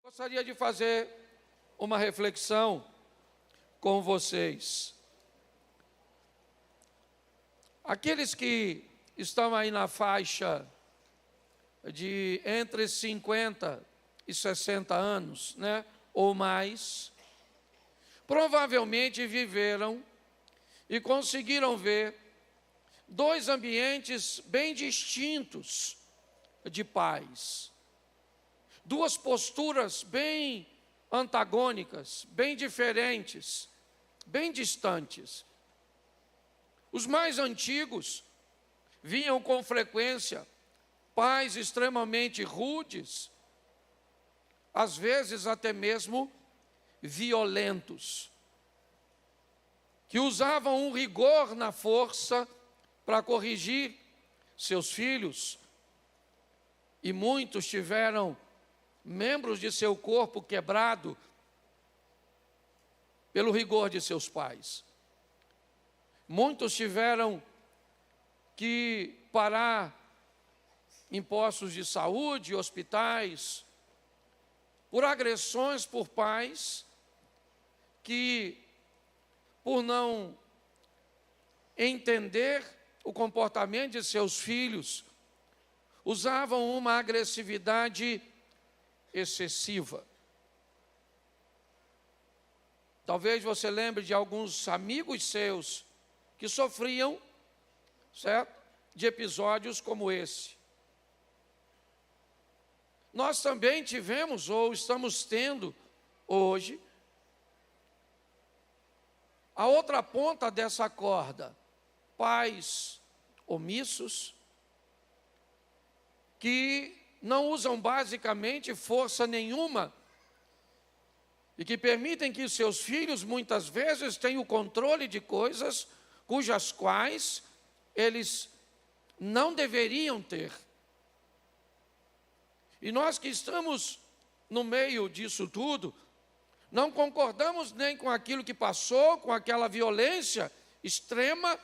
Gostaria de fazer uma reflexão com vocês. Aqueles que estão aí na faixa de entre 50 e 60 anos, ou mais, provavelmente viveram e conseguiram ver dois ambientes bem distintos de pais. Duas posturas bem antagônicas, bem diferentes, bem distantes. Os mais antigos viam com frequência pais extremamente rudes, às vezes até mesmo violentos, que usavam um rigor na força para corrigir seus filhos, e muitos tiveram membros de seu corpo quebrado pelo rigor de seus pais. Muitos tiveram que parar em postos de saúde, hospitais, por agressões por pais que, por não entender o comportamento de seus filhos, usavam uma agressividade excessiva. Talvez você lembre de alguns amigos seus que sofriam, certo, de episódios como esse. Nós também tivemos, ou estamos tendo hoje, a outra ponta dessa corda, pais omissos, que não usam basicamente força nenhuma e que permitem que seus filhos muitas vezes tenham o controle de coisas cujas quais eles não deveriam ter. E nós que estamos no meio disso tudo, não concordamos nem com aquilo que passou, com aquela violência extrema,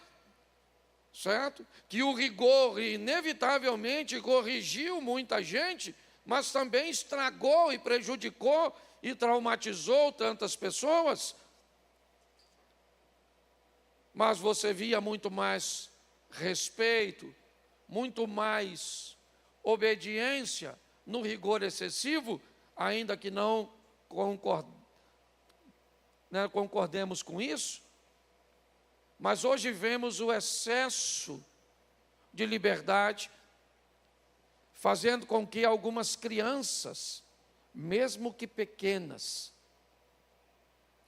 certo? Que o rigor inevitavelmente corrigiu muita gente, mas também estragou e prejudicou e traumatizou tantas pessoas. Mas você via muito mais respeito, muito mais obediência no rigor excessivo, ainda que não concordemos com isso. Mas hoje vemos o excesso de liberdade, fazendo com que algumas crianças, mesmo que pequenas,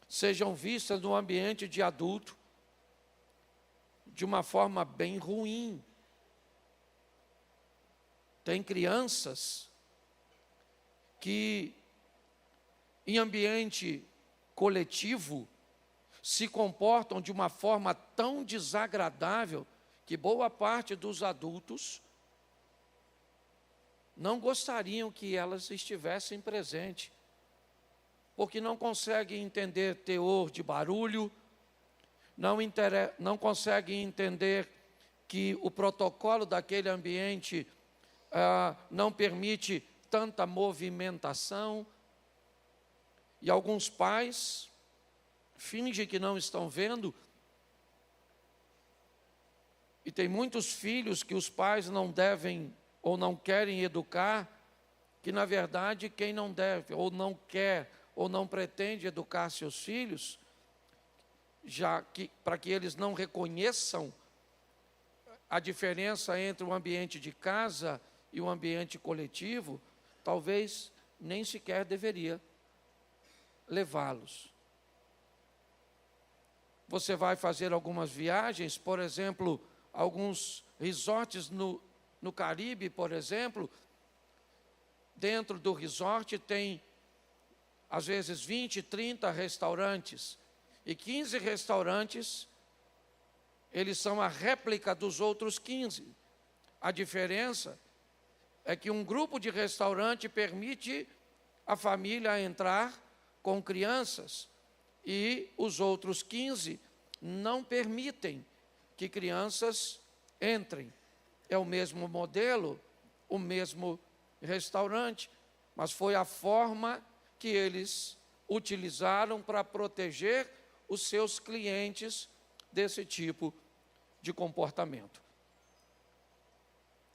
sejam vistas no ambiente de adulto de uma forma bem ruim. Tem crianças que, em ambiente coletivo, se comportam de uma forma tão desagradável que boa parte dos adultos não gostariam que elas estivessem presentes, porque não conseguem entender teor de barulho, não conseguem entender que o protocolo daquele ambiente não permite tanta movimentação. E alguns pais fingem que não estão vendo, e tem muitos filhos que os pais não devem ou não querem educar, que na verdade quem não deve ou não quer ou não pretende educar seus filhos, já que para que eles não reconheçam a diferença entre o ambiente de casa e o ambiente coletivo, talvez nem sequer deveria levá-los. Você vai fazer algumas viagens, por exemplo, alguns resorts no Caribe, por exemplo. Dentro do resort tem, às vezes, 20, 30 restaurantes. E 15 restaurantes, eles são a réplica dos outros 15. A diferença é que um grupo de restaurante permite a família entrar com crianças, e os outros 15 não permitem que crianças entrem. É o mesmo modelo, o mesmo restaurante, mas foi a forma que eles utilizaram para proteger os seus clientes desse tipo de comportamento.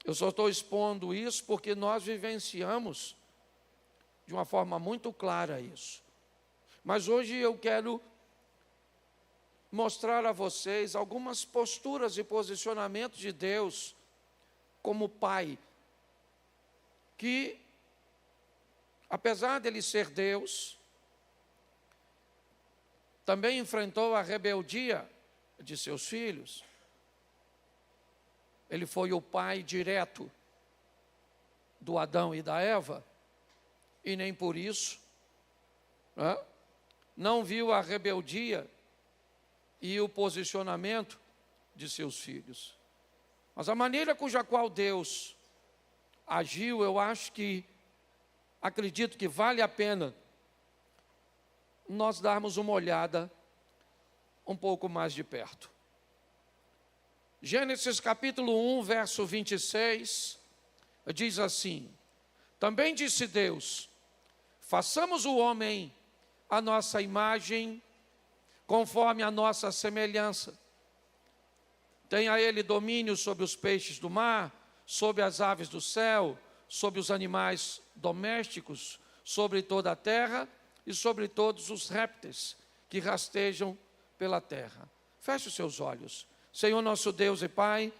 Eu só estou expondo isso porque nós vivenciamos de uma forma muito clara isso. Mas hoje eu quero mostrar a vocês algumas posturas e posicionamentos de Deus como Pai, que, apesar dele ser Deus, também enfrentou a rebeldia de seus filhos. Ele foi o pai direto do Adão e da Eva, e nem por isso não viu a rebeldia e o posicionamento de seus filhos. Mas a maneira cuja qual Deus agiu, eu acredito que vale a pena nós darmos uma olhada um pouco mais de perto. Gênesis capítulo 1, verso 26, diz assim: também disse Deus, façamos o homem à nossa imagem, conforme a nossa semelhança. Tenha ele domínio sobre os peixes do mar, sobre as aves do céu, sobre os animais domésticos, sobre toda a terra e sobre todos os répteis que rastejam pela terra. Feche os seus olhos. Senhor nosso Deus e Pai,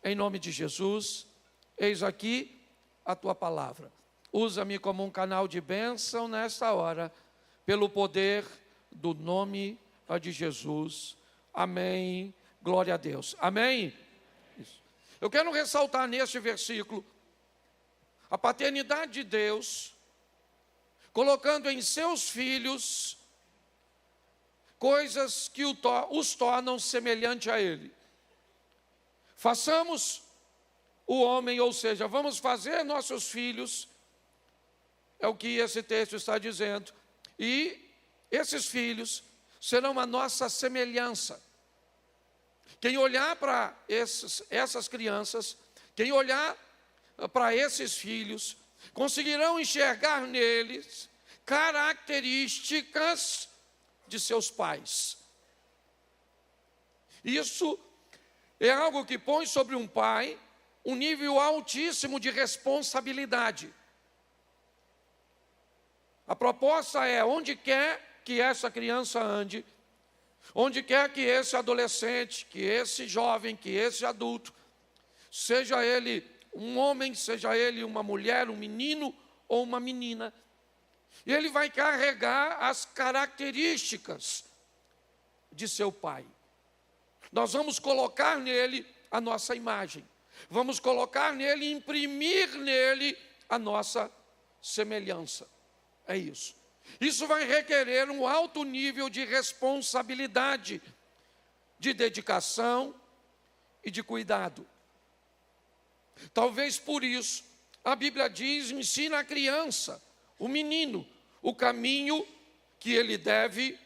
em nome de Jesus, eis aqui a Tua palavra. Usa-me como um canal de bênção nesta hora, pelo poder do nome de Jesus. Amém. Glória a Deus. Amém. Isso. Eu quero ressaltar neste versículo a paternidade de Deus, colocando em seus filhos coisas que os tornam semelhante a Ele. Façamos o homem, ou seja, vamos fazer nossos filhos, é o que esse texto está dizendo, e esses filhos serão a nossa semelhança. Quem olhar para essas crianças, quem olhar para esses filhos, conseguirão enxergar neles características de seus pais. Isso é algo que põe sobre um pai um nível altíssimo de responsabilidade. A proposta é, onde quer que essa criança ande, onde quer que esse adolescente, que esse jovem, que esse adulto, seja ele um homem, seja ele uma mulher, um menino ou uma menina, e ele vai carregar as características de seu pai. Nós vamos colocar nele a nossa imagem, vamos colocar nele, imprimir nele a nossa semelhança. É isso. Isso vai requerer um alto nível de responsabilidade, de dedicação e de cuidado. Talvez por isso, a Bíblia diz, ensina a criança, o menino, o caminho que ele deve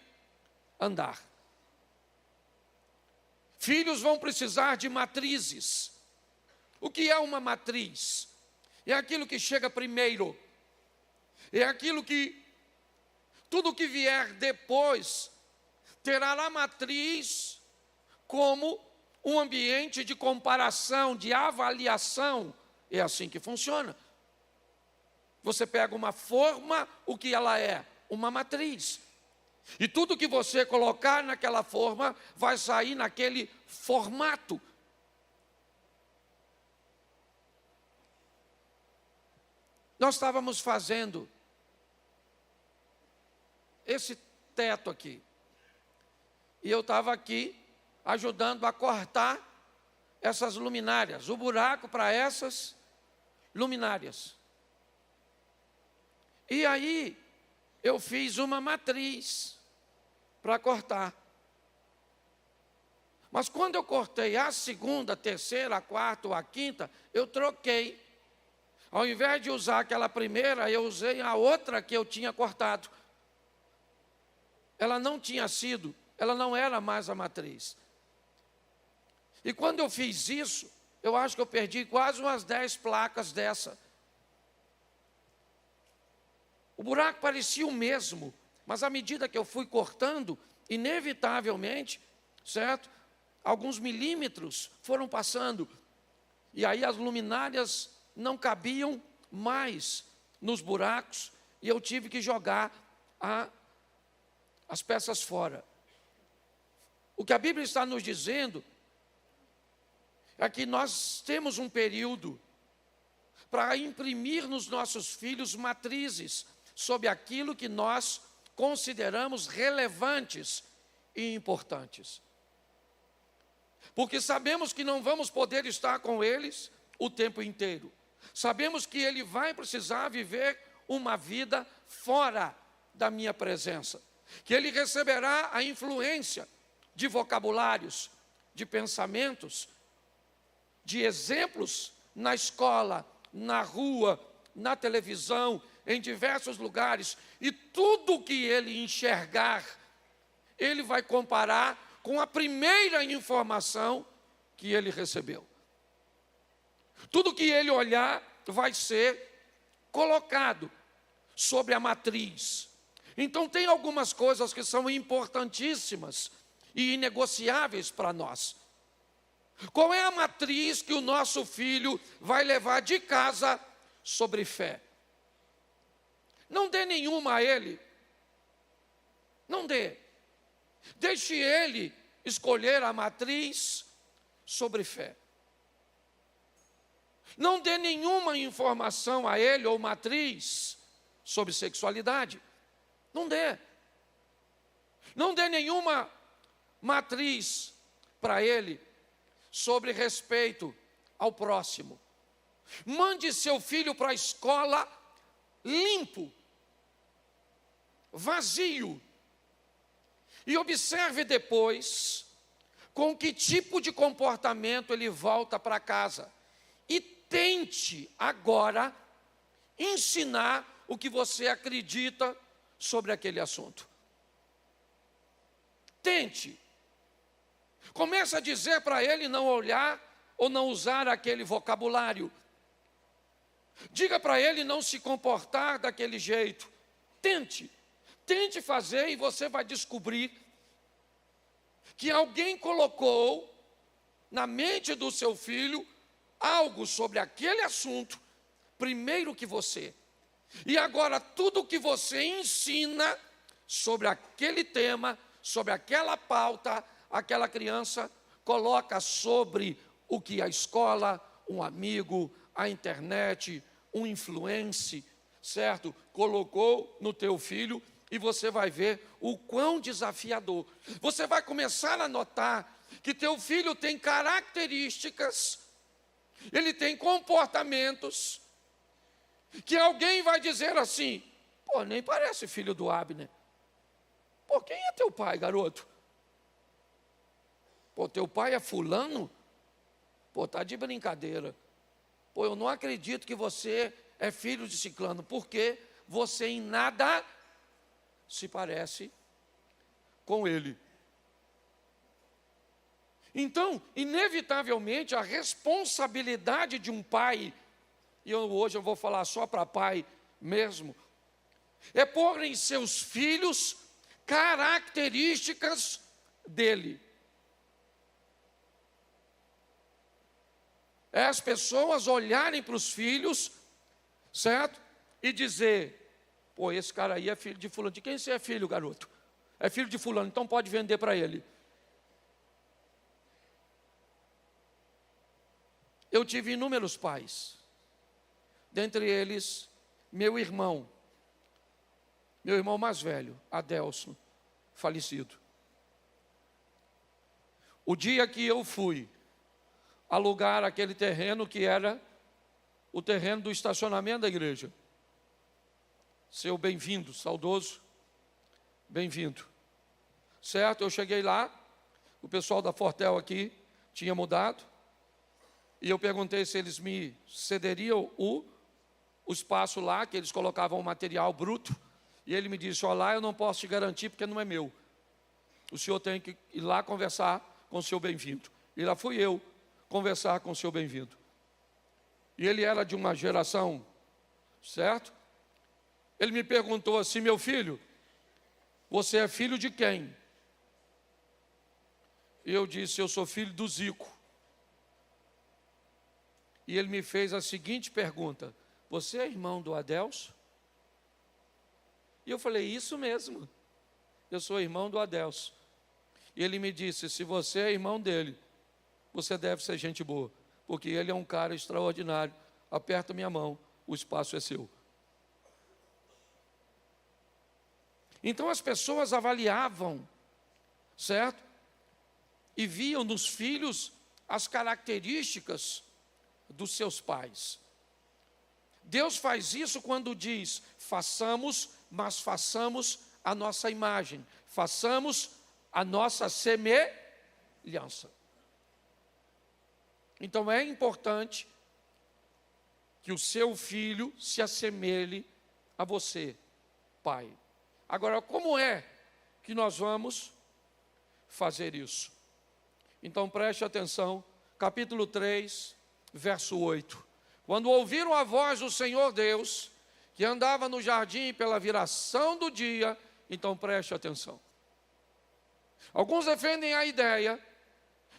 andar. Filhos vão precisar de matrizes. O que é uma matriz? É aquilo que chega primeiro. É aquilo que, tudo que vier depois, terá a matriz como um ambiente de comparação, de avaliação. É assim que funciona. Você pega uma forma, o que ela é? Uma matriz. E tudo que você colocar naquela forma, vai sair naquele formato. Nós estávamos fazendo esse teto aqui. E eu estava aqui ajudando a cortar essas luminárias, o buraco para essas luminárias. E aí eu fiz uma matriz para cortar. Mas quando eu cortei a segunda, a terceira, a quarta ou a quinta, eu troquei. Ao invés de usar aquela primeira, eu usei a outra que eu tinha cortado. Ela não tinha sido, ela não era mais a matriz. E quando eu fiz isso, eu acho que eu perdi quase umas 10 placas dessa. O buraco parecia o mesmo, mas à medida que eu fui cortando, inevitavelmente, certo? Alguns milímetros foram passando, e aí as luminárias não cabiam mais nos buracos, e eu tive que jogar as peças fora. O que a Bíblia está nos dizendo é que nós temos um período para imprimir nos nossos filhos matrizes sobre aquilo que nós consideramos relevantes e importantes. Porque sabemos que não vamos poder estar com eles o tempo inteiro. Sabemos que ele vai precisar viver uma vida fora da minha presença. Que ele receberá a influência de vocabulários, de pensamentos, de exemplos na escola, na rua, na televisão, em diversos lugares. E tudo que ele enxergar, ele vai comparar com a primeira informação que ele recebeu. Tudo que ele olhar vai ser colocado sobre a matriz. Então tem algumas coisas que são importantíssimas e inegociáveis para nós. Qual é a matriz que o nosso filho vai levar de casa sobre fé? Não dê nenhuma a ele. Não dê. Deixe ele escolher a matriz sobre fé. Não dê nenhuma informação a ele ou matriz sobre sexualidade. Não dê. Não dê nenhuma matriz para ele sobre respeito ao próximo. Mande seu filho para a escola limpo, vazio. E observe depois com que tipo de comportamento ele volta para casa. E tente agora ensinar o que você acredita sobre aquele assunto. Tente. Comece a dizer para ele não olhar ou não usar aquele vocabulário. Diga para ele não se comportar daquele jeito. Tente. Tente fazer e você vai descobrir que alguém colocou na mente do seu filho algo sobre aquele assunto primeiro que você. E agora tudo que você ensina sobre aquele tema, sobre aquela pauta, aquela criança coloca sobre o que a escola, um amigo, a internet, um influencer, certo? Colocou no teu filho e você vai ver o quão desafiador. Você vai começar a notar que teu filho tem características, ele tem comportamentos, que alguém vai dizer assim, pô, nem parece filho do Abner. Pô, quem é teu pai, garoto? Pô, teu pai é fulano? Pô, tá de brincadeira. Pô, eu não acredito que você é filho de ciclano, porque você em nada se parece com ele. Então, inevitavelmente, a responsabilidade de um pai, e hoje eu vou falar só para pai mesmo, é pôr em seus filhos características dele. É as pessoas olharem para os filhos, certo? E dizer, pô, esse cara aí é filho de fulano. De quem você é filho, garoto? É filho de fulano, então pode vender para ele. Eu tive inúmeros pais. Dentre eles, meu irmão mais velho, Adelson, falecido. O dia que eu fui alugar aquele terreno que era o terreno do estacionamento da igreja. Seu bem-vindo, saudoso, bem-vindo. Certo? Eu cheguei lá, o pessoal da Fortel aqui tinha mudado, e eu perguntei se eles me cederiam o espaço lá, que eles colocavam o material bruto, e ele me disse, ó, lá eu não posso te garantir porque não é meu. O senhor tem que ir lá conversar com o seu bem-vindo. E lá fui eu conversar com o seu bem-vindo. E ele era de uma geração, certo? Ele me perguntou assim: meu filho, você é filho de quem? E eu disse: eu sou filho do Zico. E ele me fez a seguinte pergunta: você é irmão do Adelso? E eu falei: isso mesmo, eu sou irmão do Adelso. E ele me disse: se você é irmão dele, você deve ser gente boa, porque ele é um cara extraordinário. Aperta minha mão, o espaço é seu. Então as pessoas avaliavam, certo? E viam nos filhos as características dos seus pais. Deus faz isso quando diz: façamos, mas façamos a nossa imagem, façamos a nossa semelhança. Então é importante que o seu filho se assemelhe a você, pai. Agora, como é que nós vamos fazer isso? Então preste atenção, capítulo 3, verso 8. Quando ouviram a voz do Senhor Deus, que andava no jardim pela viração do dia, então preste atenção. Alguns defendem a ideia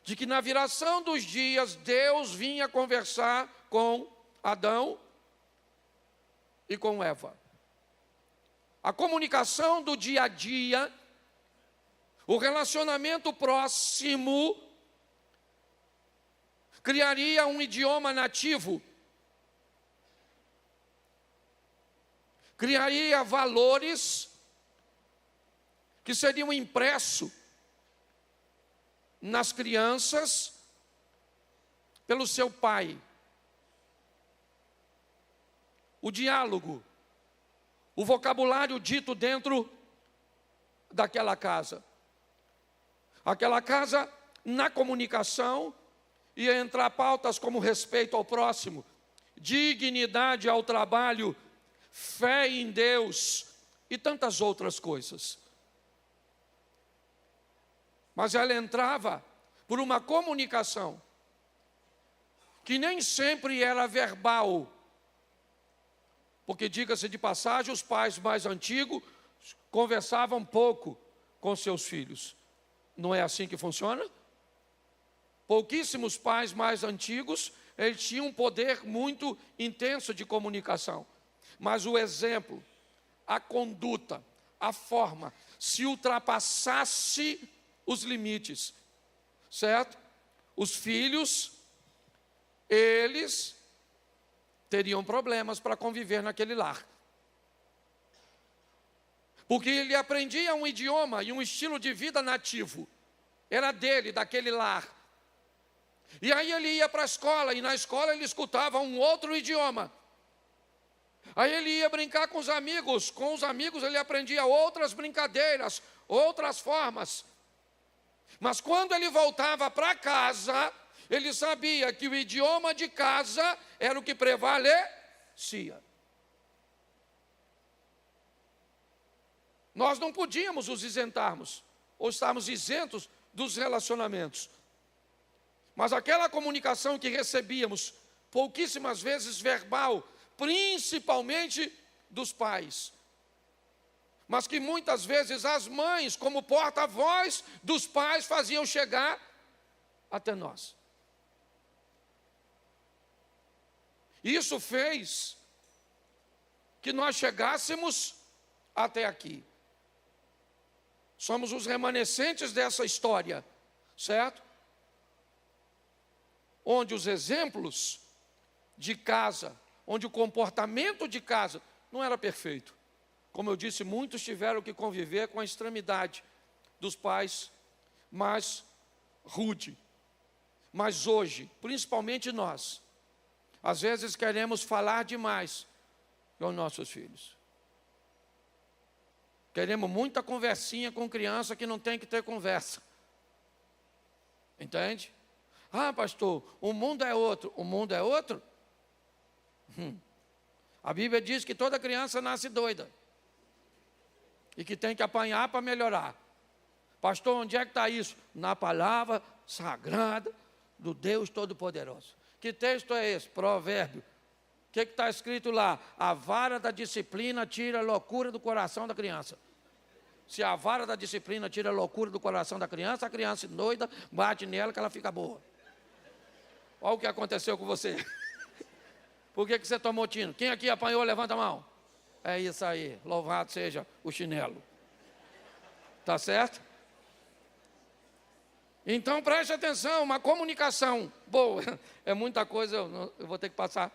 de que na viração dos dias Deus vinha conversar com Adão e com Eva. A comunicação do dia a dia, o relacionamento próximo, criaria um idioma nativo, criaria valores que seriam impressos nas crianças pelo seu pai. O diálogo, o vocabulário dito dentro daquela casa. Aquela casa, na comunicação, ia entrar pautas como respeito ao próximo, dignidade ao trabalho, fé em Deus e tantas outras coisas. Mas ela entrava por uma comunicação que nem sempre era verbal. Porque, diga-se de passagem, os pais mais antigos conversavam pouco com seus filhos. Não é assim que funciona? Pouquíssimos pais mais antigos, eles tinham um poder muito intenso de comunicação. Mas o exemplo, a conduta, a forma, se ultrapassasse os limites, certo? Os filhos, eles teriam problemas para conviver naquele lar. Porque ele aprendia um idioma e um estilo de vida nativo. Era dele, daquele lar. E aí ele ia para a escola, e na escola ele escutava um outro idioma. Aí ele ia brincar com os amigos ele aprendia outras brincadeiras, outras formas. Mas quando ele voltava para casa, ele sabia que o idioma de casa era o que prevalecia. Nós não podíamos nos isentarmos, ou estarmos isentos dos relacionamentos. Mas aquela comunicação que recebíamos, pouquíssimas vezes verbal, principalmente dos pais, mas que muitas vezes as mães, como porta-voz dos pais, faziam chegar até nós. Isso fez que nós chegássemos até aqui. Somos os remanescentes dessa história, certo? Onde os exemplos de casa, onde o comportamento de casa não era perfeito. Como eu disse, muitos tiveram que conviver com a extremidade dos pais mais rude. Mas hoje, principalmente nós, às vezes queremos falar demais com os nossos filhos. Queremos muita conversinha com criança que não tem que ter conversa. Entende? Ah, pastor, o mundo é outro. O mundo é outro? A Bíblia diz que toda criança nasce doida. E que tem que apanhar para melhorar. Pastor, onde é que está isso? Na palavra sagrada do Deus Todo-Poderoso. Que texto é esse? Provérbio. O que está escrito lá? A vara da disciplina tira a loucura do coração da criança. Se a vara da disciplina tira a loucura do coração da criança, a criança doida bate nela que ela fica boa. Olha o que aconteceu com você. Por que você tomou tino? Quem aqui apanhou, levanta a mão. É isso aí, louvado seja o chinelo. Tá certo? Então preste atenção, uma comunicação boa. É muita coisa, eu vou ter que passar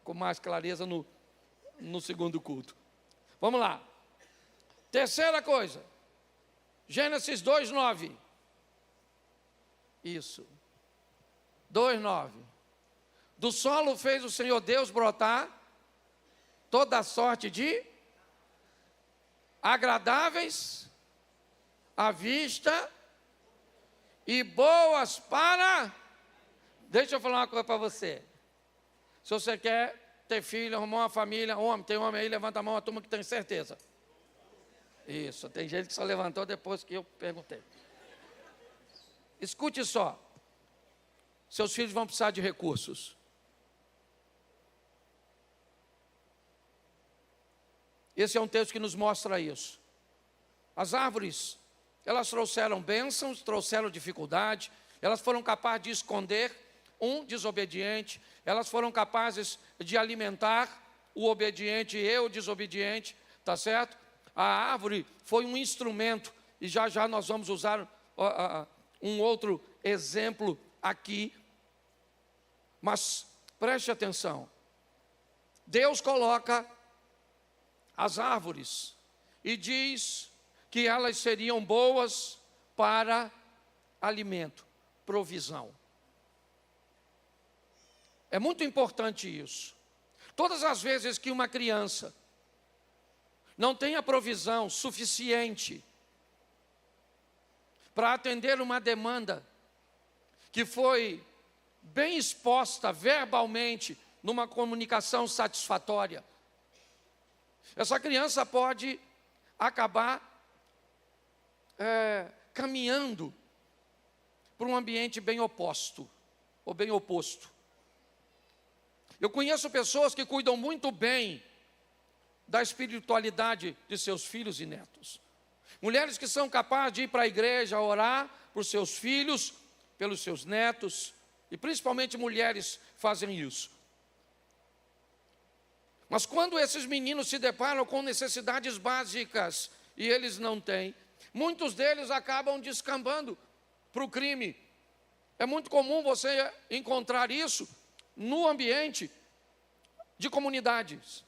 com mais clareza no segundo culto. Vamos lá. Terceira coisa, Gênesis 2:9. Isso. 2:9. Do solo fez o Senhor Deus brotar toda sorte de agradáveis à vista e boas para... Deixa eu falar uma coisa para você. Se você quer ter filho, arrumar uma família, homem, tem homem aí, levanta a mão, a turma que tem certeza. Isso, tem gente que só levantou depois que eu perguntei. Escute só. Seus filhos vão precisar de recursos. Esse é um texto que nos mostra isso. As árvores, elas trouxeram bênçãos, trouxeram dificuldade, elas foram capazes de esconder um desobediente, elas foram capazes de alimentar o obediente e o desobediente, tá certo? A árvore foi um instrumento, e já já nós vamos usar um outro exemplo aqui, mas preste atenção. Deus coloca as árvores e diz que elas seriam boas para alimento, provisão. É muito importante isso. Todas as vezes que uma criança não tem a provisão suficiente para atender uma demanda que foi bem exposta verbalmente numa comunicação satisfatória, essa criança pode acabar caminhando para um ambiente bem oposto, ou bem oposto. Eu conheço pessoas que cuidam muito bem da espiritualidade de seus filhos e netos. Mulheres que são capazes de ir para a igreja, orar por seus filhos, pelos seus netos, e principalmente mulheres fazem isso. Mas quando esses meninos se deparam com necessidades básicas e eles não têm, muitos deles acabam descambando para o crime. É muito comum você encontrar isso no ambiente de comunidades,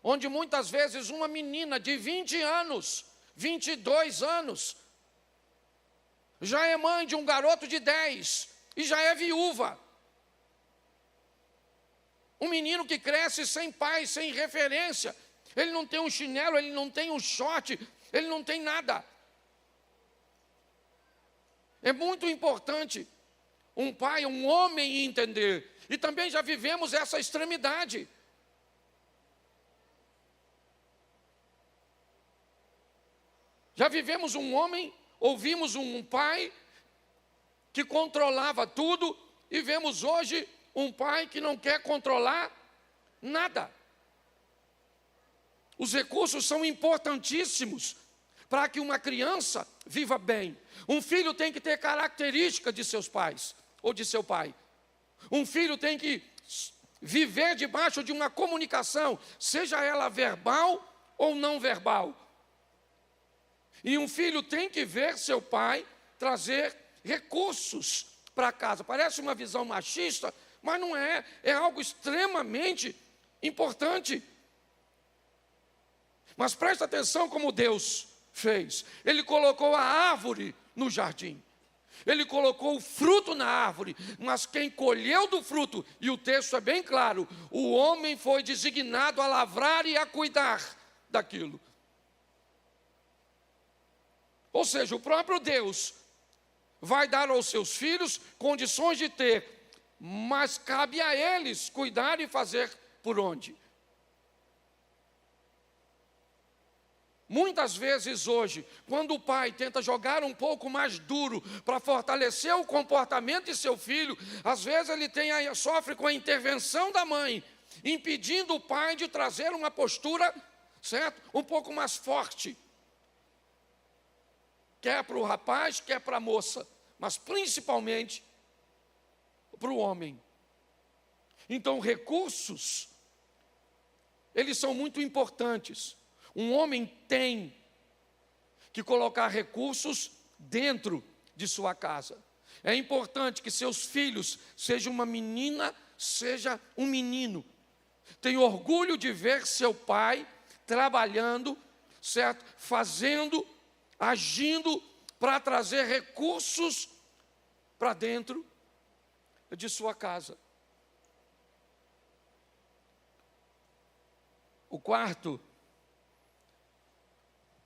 onde muitas vezes uma menina de 20 anos, 22 anos, já é mãe de um garoto de 10 e já é viúva. Um menino que cresce sem pai, sem referência, ele não tem um chinelo, ele não tem um short, ele não tem nada. É muito importante um pai, um homem entender. E também já vivemos essa extremidade. Já vivemos um homem, ouvimos um pai que controlava tudo e vemos hoje um pai que não quer controlar nada. Os recursos são importantíssimos para que uma criança viva bem. Um filho tem que ter característica de seus pais ou de seu pai. Um filho tem que viver debaixo de uma comunicação, seja ela verbal ou não verbal. E um filho tem que ver seu pai trazer recursos para casa. Parece uma visão machista, mas não é. É algo extremamente importante. Mas presta atenção como Deus fez. Ele colocou a árvore no jardim. Ele colocou o fruto na árvore, mas quem colheu do fruto, e o texto é bem claro, o homem foi designado a lavrar e a cuidar daquilo. Ou seja, o próprio Deus vai dar aos seus filhos condições de ter, mas cabe a eles cuidar e fazer por onde. Muitas vezes hoje, quando o pai tenta jogar um pouco mais duro para fortalecer o comportamento de seu filho, às vezes ele sofre com a intervenção da mãe, impedindo o pai de trazer uma postura, certo? Um pouco mais forte. Quer para o rapaz, quer para a moça, mas principalmente para o homem. Então, recursos, eles são muito importantes. Um homem tem que colocar recursos dentro de sua casa. É importante que seus filhos, seja uma menina, seja um menino, tenha orgulho de ver seu pai trabalhando, certo? Fazendo, agindo para trazer recursos para dentro de sua casa. O quarto,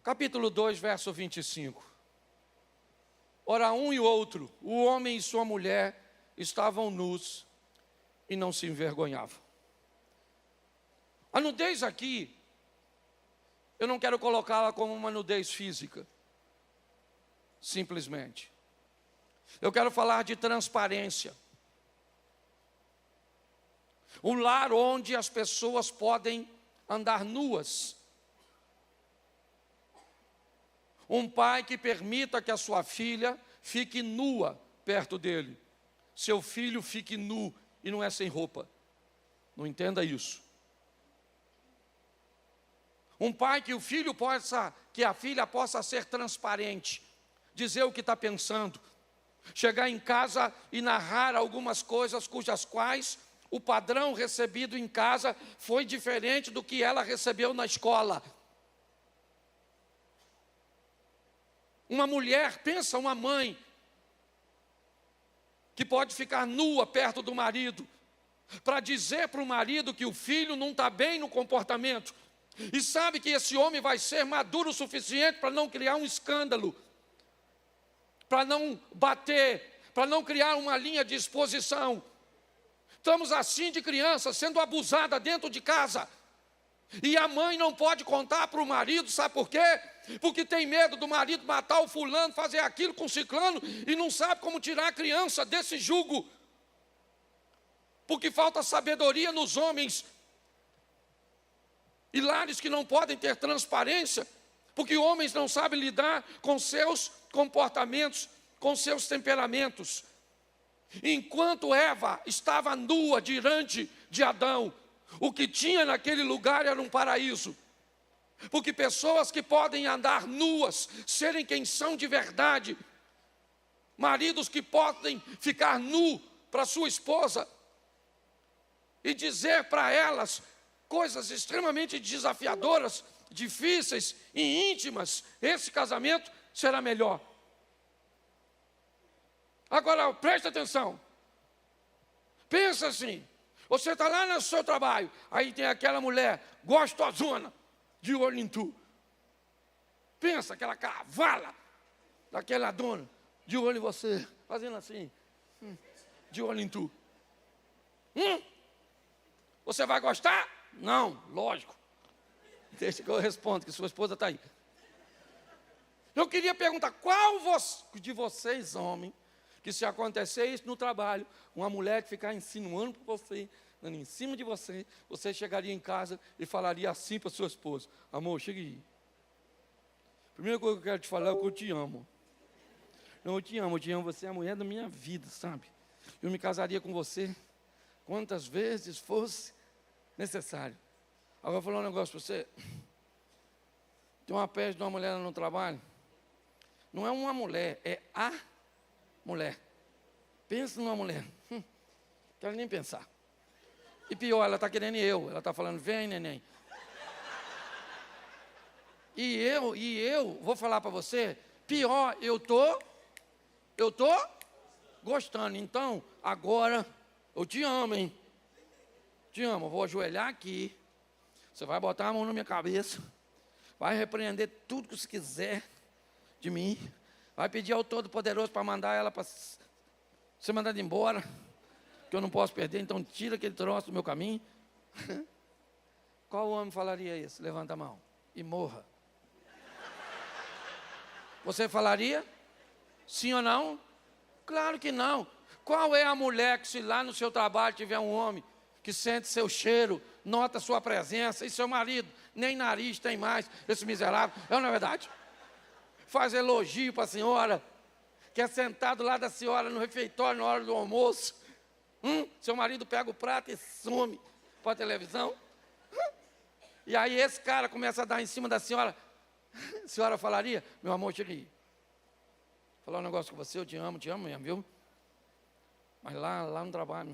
capítulo 2, verso 25. Ora, um e o outro, o homem e sua mulher, estavam nus e não se envergonhavam. A nudez aqui, eu não quero colocá-la como uma nudez física, simplesmente. Eu quero falar de transparência. Um lar onde as pessoas podem andar nuas. Um pai que permita que a sua filha fique nua perto dele. Seu filho fique nu e não é sem roupa. Não entenda isso. Um pai que que a filha possa ser transparente, dizer o que está pensando, chegar em casa e narrar algumas coisas cujas quais o padrão recebido em casa foi diferente do que ela recebeu na escola. Uma mulher, pensa uma mãe, que pode ficar nua perto do marido, para dizer para o marido que o filho não está bem no comportamento, e sabe que esse homem vai ser maduro o suficiente para não criar um escândalo, para não bater, para não criar uma linha de exposição. Estamos assim de criança, sendo abusada dentro de casa. E a mãe não pode contar para o marido, sabe por quê? Porque tem medo do marido matar o fulano, fazer aquilo com o ciclano, e não sabe como tirar a criança desse jugo. Porque falta sabedoria nos homens. E lares que não podem ter transparência, porque homens não sabem lidar com seus comportamentos, com seus temperamentos. Enquanto Eva estava nua diante de Adão, o que tinha naquele lugar era um paraíso. Porque pessoas que podem andar nuas, serem quem são de verdade, maridos que podem ficar nu para sua esposa e dizer para elas coisas extremamente desafiadoras, difíceis e íntimas, esse casamento será melhor. Agora, preste atenção. Pensa assim, você está lá no seu trabalho, aí tem aquela mulher gostosona, de olho em tu. Pensa, aquela cavala, daquela dona, de olho em você, fazendo assim, de olho em tu. Você vai gostar? Não, lógico. Deixa que eu respondo, que sua esposa está aí. Eu queria perguntar, qual de vocês, homem, que se acontecer isso no trabalho, uma mulher que ficar insinuando para você, dando em cima de você, você chegaria em casa e falaria assim para sua esposa: amor, chega aí. Primeira coisa que eu quero te falar é que eu te amo. Não, eu te amo, você é a mulher da minha vida, sabe? Eu me casaria com você quantas vezes fosse necessário. Agora eu vou falar um negócio para você. Tem uma peste de uma mulher no trabalho. Não é uma mulher, é a mulher. Pensa numa mulher. Quero nem pensar. E pior, ela está querendo ela está falando, vem neném. E eu vou falar para você, pior, eu tô gostando. Então, agora, eu te amo, hein? Te amo, eu vou ajoelhar aqui. Você vai botar a mão na minha cabeça. Vai repreender tudo que você quiser de mim. Vai pedir ao Todo-Poderoso para mandar ela para ser mandada embora, que eu não posso perder, então tira aquele troço do meu caminho. Qual homem falaria isso? Levanta a mão e morra. Você falaria? Sim ou não? Claro que não. Qual é a mulher que, se lá no seu trabalho tiver um homem que sente seu cheiro, nota sua presença, e seu marido nem nariz tem mais, esse miserável, é na verdade. Faz elogio para a senhora, que é sentado lá da senhora no refeitório na hora do almoço. Seu marido pega o prato e some para a televisão. E aí esse cara começa a dar em cima da senhora. A senhora falaria: meu amor, chega aí. Vou falar um negócio com você, eu te amo mesmo, viu? Mas lá no trabalho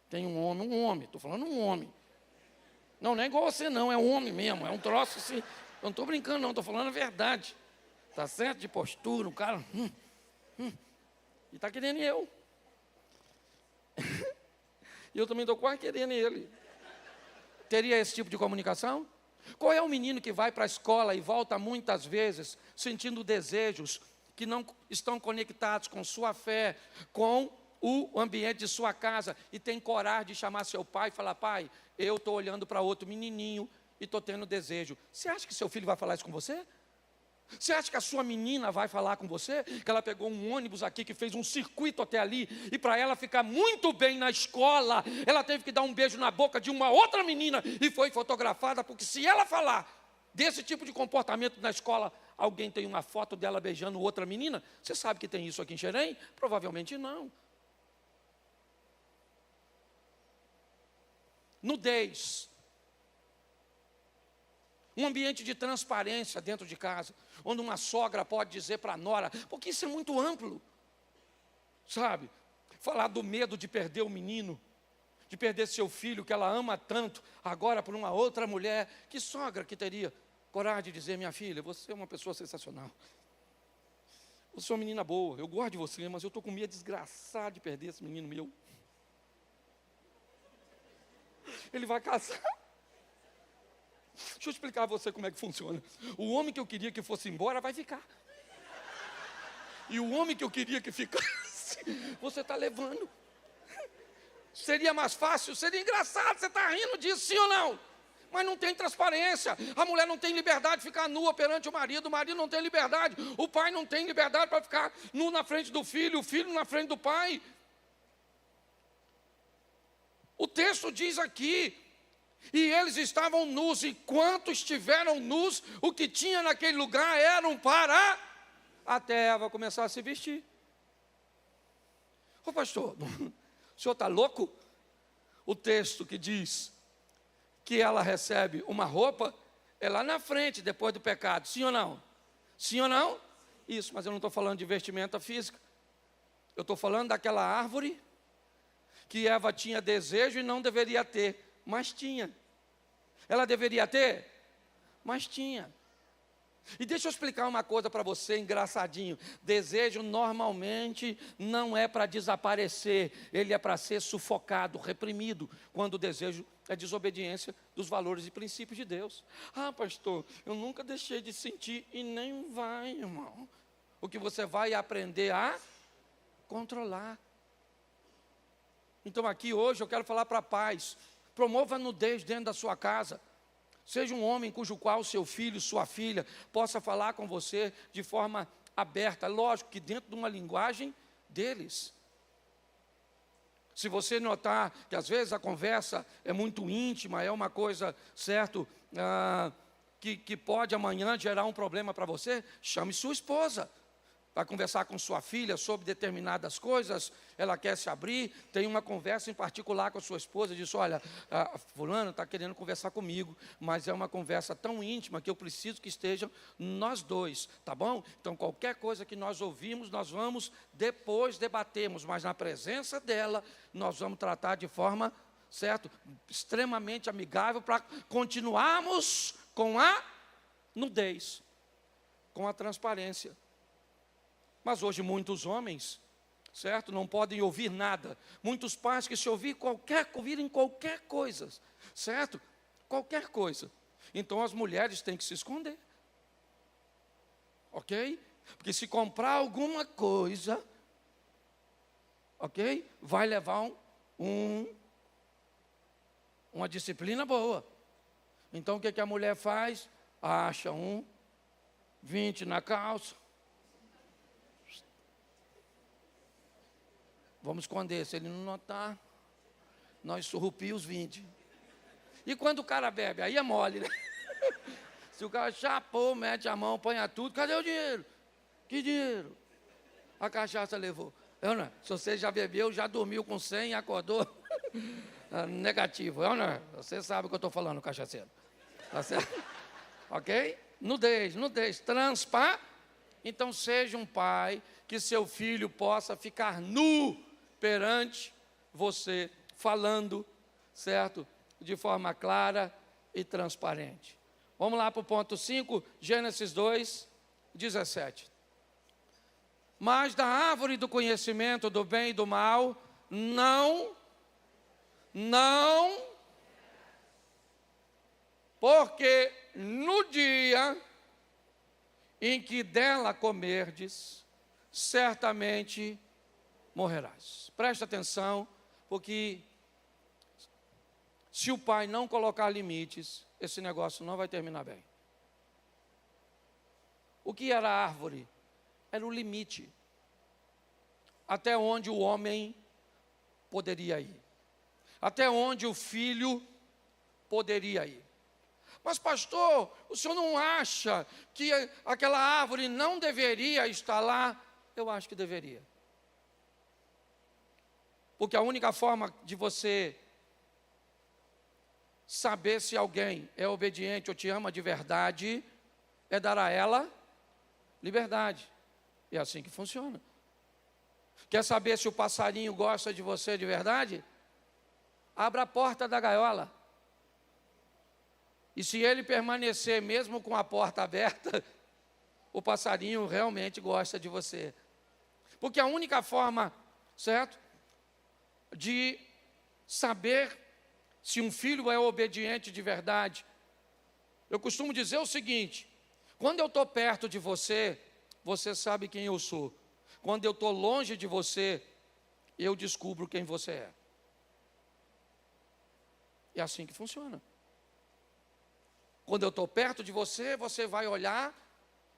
tem um homem, estou falando um homem. Não é igual você não, é um homem mesmo, é um troço assim. Eu não estou brincando não, estou falando a verdade. Tá certo? De postura, um cara. E está querendo eu. E eu também estou quase querendo ele. Teria esse tipo de comunicação? Qual é o menino que vai para a escola e volta muitas vezes sentindo desejos que não estão conectados com sua fé, com o ambiente de sua casa, e tem coragem de chamar seu pai e falar: pai, eu estou olhando para outro menininho e estou tendo desejo. Você acha que seu filho vai falar isso com você? Você acha que a sua menina vai falar com você? Que ela pegou um ônibus aqui, que fez um circuito até ali, e para ela ficar muito bem na escola, ela teve que dar um beijo na boca de uma outra menina e foi fotografada, porque se ela falar desse tipo de comportamento na escola, alguém tem uma foto dela beijando outra menina? Você sabe que tem isso aqui em Xerém? Provavelmente não. Nudez. Um ambiente de transparência dentro de casa, onde uma sogra pode dizer para a nora, porque isso é muito amplo, sabe? Falar do medo de perder o menino, de perder seu filho, que ela ama tanto, agora por uma outra mulher. Que sogra que teria coragem de dizer: minha filha, você é uma pessoa sensacional, você é uma menina boa, eu gosto de você, mas eu estou com medo desgraçado de perder esse menino meu. Ele vai casar. Deixa eu explicar a você como é que funciona. O homem que eu queria que fosse embora vai ficar. E o homem que eu queria que ficasse, você está levando. Seria mais fácil, seria engraçado, você está rindo disso, sim ou não? Mas não tem transparência. A mulher não tem liberdade de ficar nua perante o marido não tem liberdade, o pai não tem liberdade para ficar nu na frente do filho, o filho na frente do pai. O texto diz aqui: e eles estavam nus, e quanto estiveram nus, o que tinha naquele lugar eram para até Eva começar a se vestir. Ô pastor, o senhor está louco? O texto que diz que ela recebe uma roupa é lá na frente, depois do pecado, sim ou não? Sim ou não? Isso, mas eu não estou falando de vestimenta física. Eu estou falando daquela árvore que Eva tinha desejo e não deveria ter, mas tinha. Ela deveria ter, mas tinha. E deixa eu explicar uma coisa para você, engraçadinho. Desejo normalmente não é para desaparecer, ele é para ser sufocado, reprimido, quando o desejo é desobediência dos valores e princípios de Deus. Ah, pastor, eu nunca deixei de sentir, e nem vai, irmão. O que você vai aprender a controlar. Então aqui hoje eu quero falar para pais: promova a nudez dentro da sua casa. Seja um homem cujo qual seu filho, sua filha, possa falar com você de forma aberta. Lógico que dentro de uma linguagem deles. Se você notar que às vezes a conversa é muito íntima, é uma coisa, certo, que pode amanhã gerar um problema para você, chame sua esposa. Vai conversar com sua filha sobre determinadas coisas, ela quer se abrir, tem uma conversa em particular com a sua esposa, diz: olha, fulano está querendo conversar comigo, mas é uma conversa tão íntima que eu preciso que estejam nós dois, tá bom? Então qualquer coisa que nós ouvimos, nós vamos depois debatermos, mas na presença dela, nós vamos tratar de forma, certo, extremamente amigável, para continuarmos com a nudez, com a transparência. Mas hoje muitos homens, certo, não podem ouvir nada. Muitos pais que se ouvirem qualquer coisa, certo? Qualquer coisa. Então as mulheres têm que se esconder. Ok? Porque se comprar alguma coisa, ok? Vai levar uma disciplina boa. Então o que a mulher faz? Acha 20 na calça. Vamos esconder, se ele não notar. nós surrupia os 20. E quando o cara bebe, aí é mole, né? Se o cara chapou, mete a mão, põe tudo, cadê o dinheiro? Que dinheiro? A cachaça levou. Não, se você já bebeu, já dormiu com 100 e acordou negativo. Não, você sabe o que eu estou falando, cachaceiro. Tá certo? Ok? Nudez, transpa. Então seja um pai que seu filho possa ficar nu perante você, falando, certo? De forma clara e transparente. Vamos lá para o ponto 5, Gênesis 2, 17. Mas da árvore do conhecimento do bem e do mal, não, porque no dia em que dela comerdes, certamente morrerás. Presta atenção, porque se o pai não colocar limites, esse negócio não vai terminar bem. O que era a árvore? Era o limite. Até onde o homem poderia ir. Até onde o filho poderia ir. Mas pastor, o senhor não acha que aquela árvore não deveria estar lá? Eu acho que deveria. Porque a única forma de você saber se alguém é obediente ou te ama de verdade é dar a ela liberdade. É assim que funciona. Quer saber se o passarinho gosta de você de verdade? Abra a porta da gaiola. E se ele permanecer mesmo com a porta aberta, o passarinho realmente gosta de você. Porque a única forma, certo, de saber se um filho é obediente de verdade, eu costumo dizer o seguinte: quando eu estou perto de você, você sabe quem eu sou. Quando eu estou longe de você, eu descubro quem você é. É assim que funciona. Quando eu estou perto de você, você vai olhar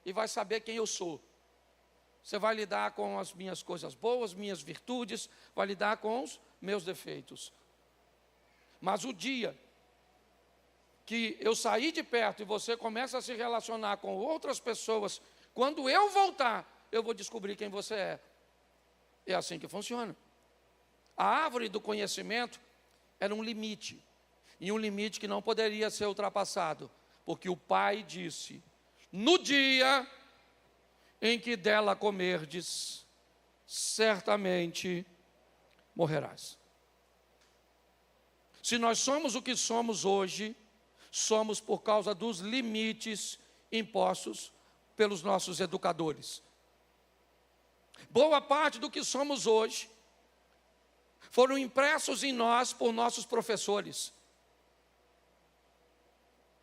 e vai saber quem eu sou. Você vai lidar com as minhas coisas boas, minhas virtudes, vai lidar com os meus defeitos. Mas o dia que eu sair de perto e você começa a se relacionar com outras pessoas, quando eu voltar, eu vou descobrir quem você é. É assim que funciona. A árvore do conhecimento era um limite. E um limite que não poderia ser ultrapassado. Porque o pai disse: no dia em que dela comerdes, certamente morrerás. Se nós somos o que somos hoje, somos por causa dos limites impostos pelos nossos educadores. Boa parte do que somos hoje foram impressos em nós por nossos professores.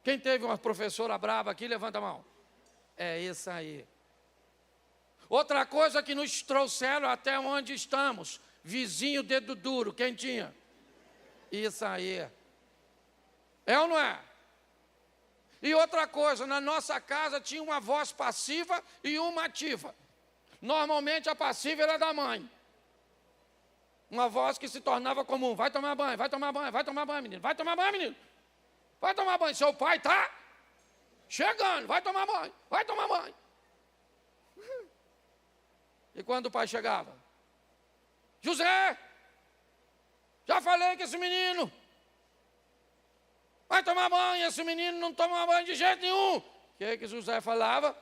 Quem teve uma professora brava aqui, levanta a mão. É isso aí. Outra coisa que nos trouxeram até onde estamos, vizinho dedo duro, quem tinha? Isso aí. É ou não é? E outra coisa, na nossa casa tinha uma voz passiva e uma ativa. Normalmente a passiva era da mãe. Uma voz que se tornava comum: vai tomar banho, vai tomar banho, vai tomar banho, menino, vai tomar banho, menino. Vai tomar banho, seu pai está chegando, vai tomar banho, vai tomar banho. E quando o pai chegava? José, já falei que esse menino vai tomar banho, esse menino não toma banho de jeito nenhum. O que José falava?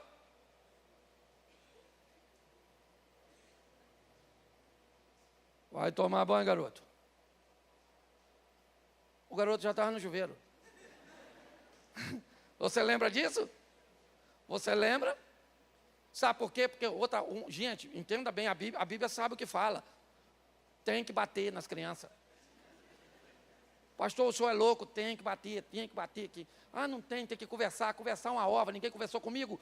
Vai tomar banho, garoto. O garoto já estava no chuveiro. Você lembra disso? Você lembra? Sabe por quê? Porque gente, entenda bem, a Bíblia sabe o que fala. Tem que bater nas crianças. Pastor, o senhor é louco? Tem que bater aqui. Ah, não tem que conversar uma ova, ninguém conversou comigo.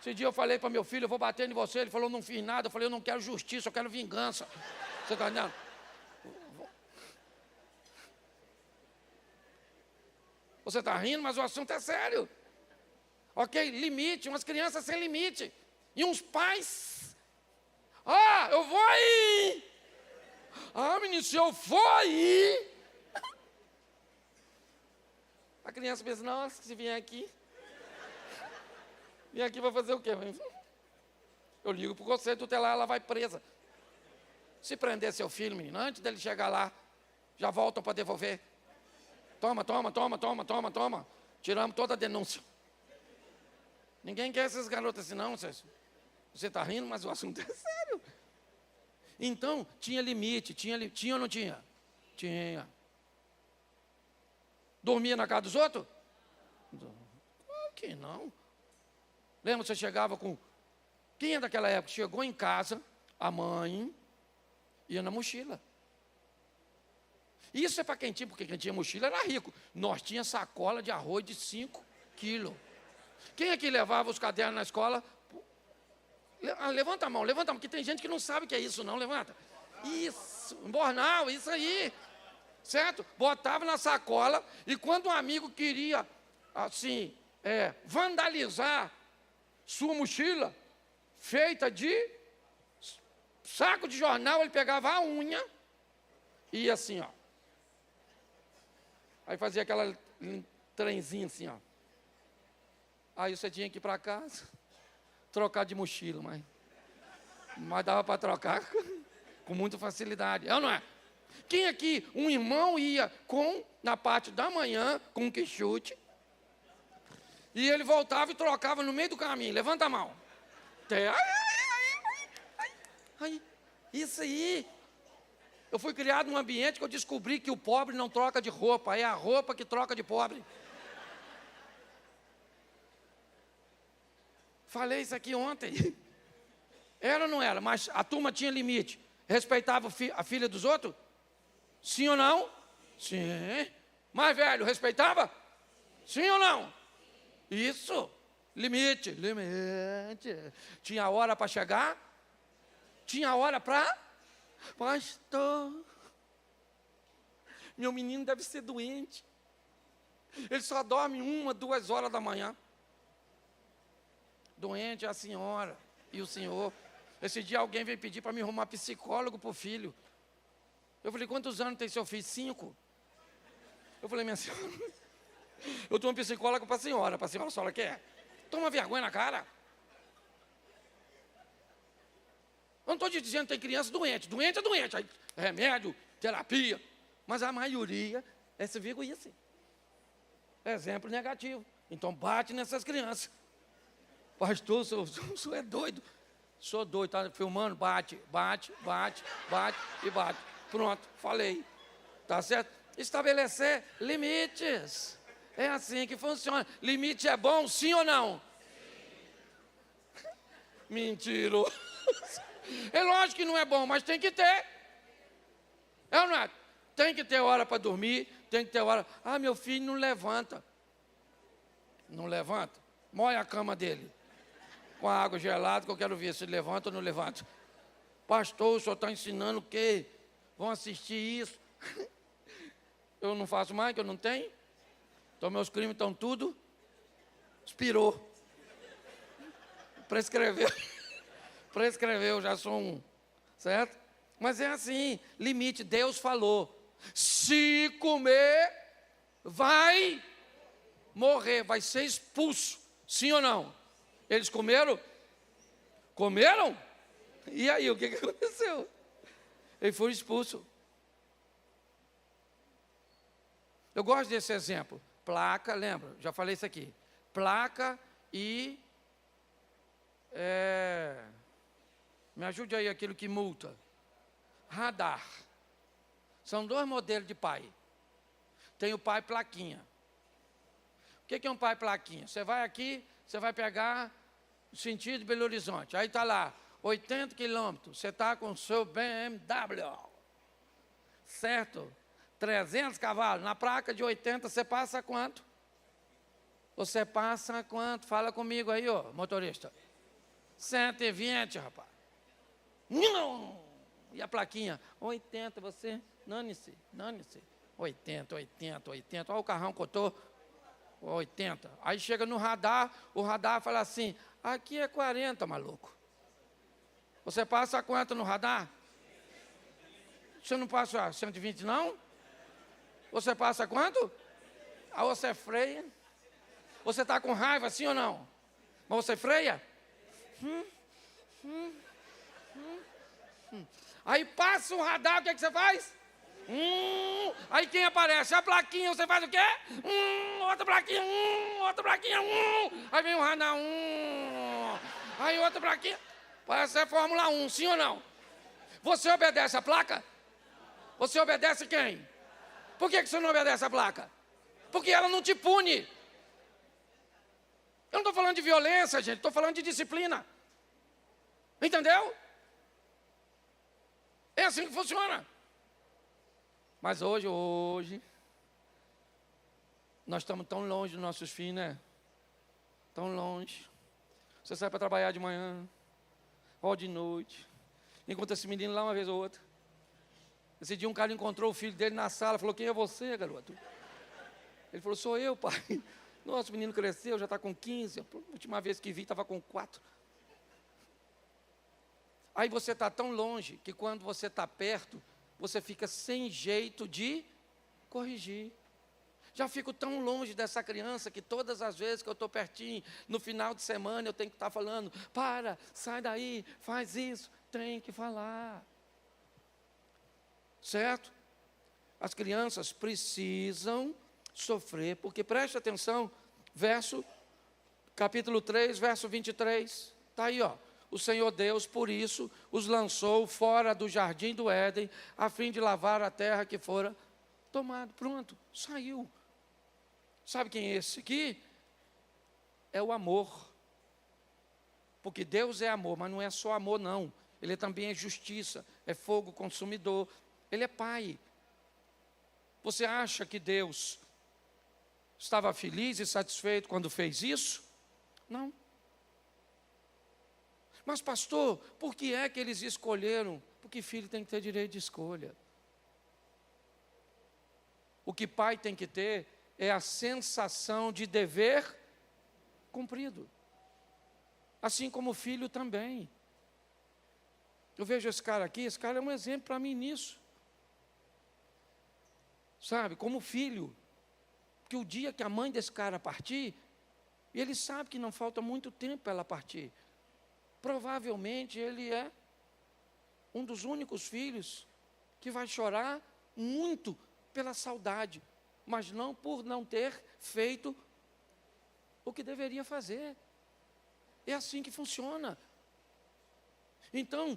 Esse dia eu falei para meu filho: eu vou bater em você. Ele falou: não fiz nada. Eu falei: eu não quero justiça, eu quero vingança. Você está entendendo? Você está rindo, mas o assunto é sério. Ok? Limite, umas crianças sem limite. E uns pais: eu vou aí. Ah, menino, se eu for aí... A criança pensa, nossa, se vier aqui... Vem aqui vai fazer o quê? Eu ligo para o conselho tutelar, ela vai presa. Se prender seu filho, menino, antes dele chegar lá, já voltam para devolver. Toma. Tiramos toda a denúncia. Ninguém quer essas garotas assim, não. Você está rindo, mas o assunto é sério. Então, tinha limite, tinha ou não tinha? Tinha. Dormia na casa dos outros? Claro que não. Lembra, você chegava com... Quem é daquela época? Chegou em casa, a mãe ia na mochila. Isso é para quem tinha, porque quem tinha mochila era rico. Nós tínhamos sacola de arroz de 5 quilos. Quem aqui levava os cadernos na escola? Levanta a mão, que tem gente que não sabe o que é isso não, levanta. Isso, um bornal, isso aí. Certo? Botava na sacola e quando um amigo queria, assim, vandalizar sua mochila, feita de saco de jornal, ele pegava a unha e ia assim, ó. Aí fazia aquela trenzinha assim, ó. Aí você tinha que ir para casa, trocar de mochila, mas dava para trocar com muita facilidade. É ou não é? Quem aqui, um irmão ia na parte da manhã, com um quichute, e ele voltava e trocava no meio do caminho. Levanta a mão. Isso aí. Eu fui criado num ambiente que eu descobri que o pobre não troca de roupa, é a roupa que troca de pobre. Falei isso aqui ontem. Era ou não era? Mas a turma tinha limite. Respeitava a filha dos outros? Sim ou não? Sim. Mais velho, respeitava? Sim ou não? Isso. Limite. Tinha hora para chegar? Tinha hora para... Pastor, meu menino deve ser doente. Ele só dorme 1, 2 horas da manhã. Doente é a senhora e o senhor. Esse dia alguém veio pedir para me arrumar psicólogo para o filho. Eu falei, quantos anos tem seu filho? 5. Eu falei, minha senhora, eu tenho um psicólogo para a senhora quer? Toma vergonha na cara. Eu não estou te dizendo que tem criança doente. Doente é doente. Aí, remédio, terapia. Mas a maioria se vê com isso. Exemplo negativo. Então bate nessas crianças. Pastor, o senhor é doido. Sou doido, tá filmando? Bate. Pronto, falei. Tá certo? Estabelecer limites. É assim que funciona. Limite é bom, sim ou não? Sim. Mentiroso. É lógico que não é bom, mas tem que ter. É ou não é? Tem que ter hora para dormir, tem que ter hora... Ah, meu filho não levanta. Não levanta? Moe a cama dele. Com a água gelada, que eu quero ver se ele levanta ou não levanta. Pastor, o senhor está ensinando o quê? Vão assistir isso. Eu não faço mais, que eu não tenho. Então meus crimes estão tudo... Expirou. Prescreveu, já sou um, certo? Mas é assim, limite, Deus falou, se comer, vai morrer, vai ser expulso, sim ou não? Eles comeram? Comeram? E aí, o que aconteceu? Eles foram expulsos. Eu gosto desse exemplo, placa, lembra, já falei isso aqui, placa e... Me ajude aí aquilo que multa. Radar. São 2 modelos de pai. Tem o pai plaquinha. O que é um pai plaquinha? Você vai aqui, você vai pegar o sentido de Belo Horizonte. Aí está lá, 80 quilômetros. Você está com o seu BMW. Certo? 300 cavalos. Na placa de 80, você passa quanto? Você passa quanto? Fala comigo aí, ó, motorista. 120, rapaz. Não! E a plaquinha? 80, você? Dane-se. 80. Olha o carrão cotou. 80. Aí chega no radar, o radar fala assim, aqui é 40, maluco. Você passa quanto no radar? Você não passa 120 não? Você passa quanto? Aí você freia. Você está com raiva, sim ou não? Mas você freia? Aí passa o radar, o que é que você faz? Aí quem aparece? A plaquinha, você faz o quê? Outra plaquinha, outra plaquinha, Aí vem o radar, Aí outra plaquinha. Parece ser Fórmula 1, sim ou não? Você obedece a placa? Você obedece quem? Por que você não obedece a placa? Porque ela não te pune. Eu não estou falando de violência, gente, estou falando de disciplina. Entendeu? É assim que funciona. Mas hoje, nós estamos tão longe dos nossos filhos, né? Tão longe. Você sai para trabalhar de manhã, ou de noite, encontra esse menino lá uma vez ou outra. Esse dia um cara encontrou o filho dele na sala, falou, quem é você, garoto? Ele falou, sou eu, pai. Nossa, o menino cresceu, já está com 15. A última vez que vi, estava com 4. Aí você está tão longe, que quando você está perto, você fica sem jeito de corrigir. Já fico tão longe dessa criança que todas as vezes que eu estou pertinho, no final de semana, eu tenho que estar falando, para, sai daí, faz isso, tem que falar. Certo? As crianças precisam sofrer, porque preste atenção, capítulo 3, verso 23, está aí, ó. O Senhor Deus, por isso, os lançou fora do jardim do Éden, a fim de lavar a terra que fora tomada. Pronto, saiu. Sabe quem é esse aqui? É o amor. Porque Deus é amor, mas não é só amor, não. Ele também é justiça, é fogo consumidor. Ele é pai. Você acha que Deus estava feliz e satisfeito quando fez isso? Não. Mas pastor, por que é que eles escolheram? Porque filho tem que ter direito de escolha. O que pai tem que ter é a sensação de dever cumprido. Assim como o filho também. Eu vejo esse cara aqui, esse cara é um exemplo para mim nisso. Sabe, como filho. Porque o dia que a mãe desse cara partir, ele sabe que não falta muito tempo para ela partir. Provavelmente ele é um dos únicos filhos que vai chorar muito pela saudade, mas não por não ter feito o que deveria fazer. É assim que funciona. Então,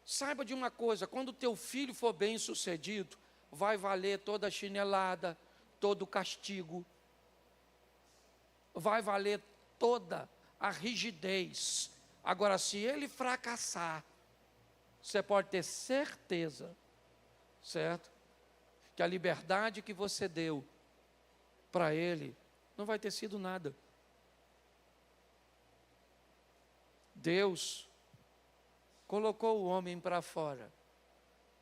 saiba de uma coisa, quando o teu filho for bem sucedido, vai valer toda a chinelada, todo o castigo, vai valer toda a rigidez. Agora, se ele fracassar, você pode ter certeza, certo? Que a liberdade que você deu para ele não vai ter sido nada. Deus colocou o homem para fora,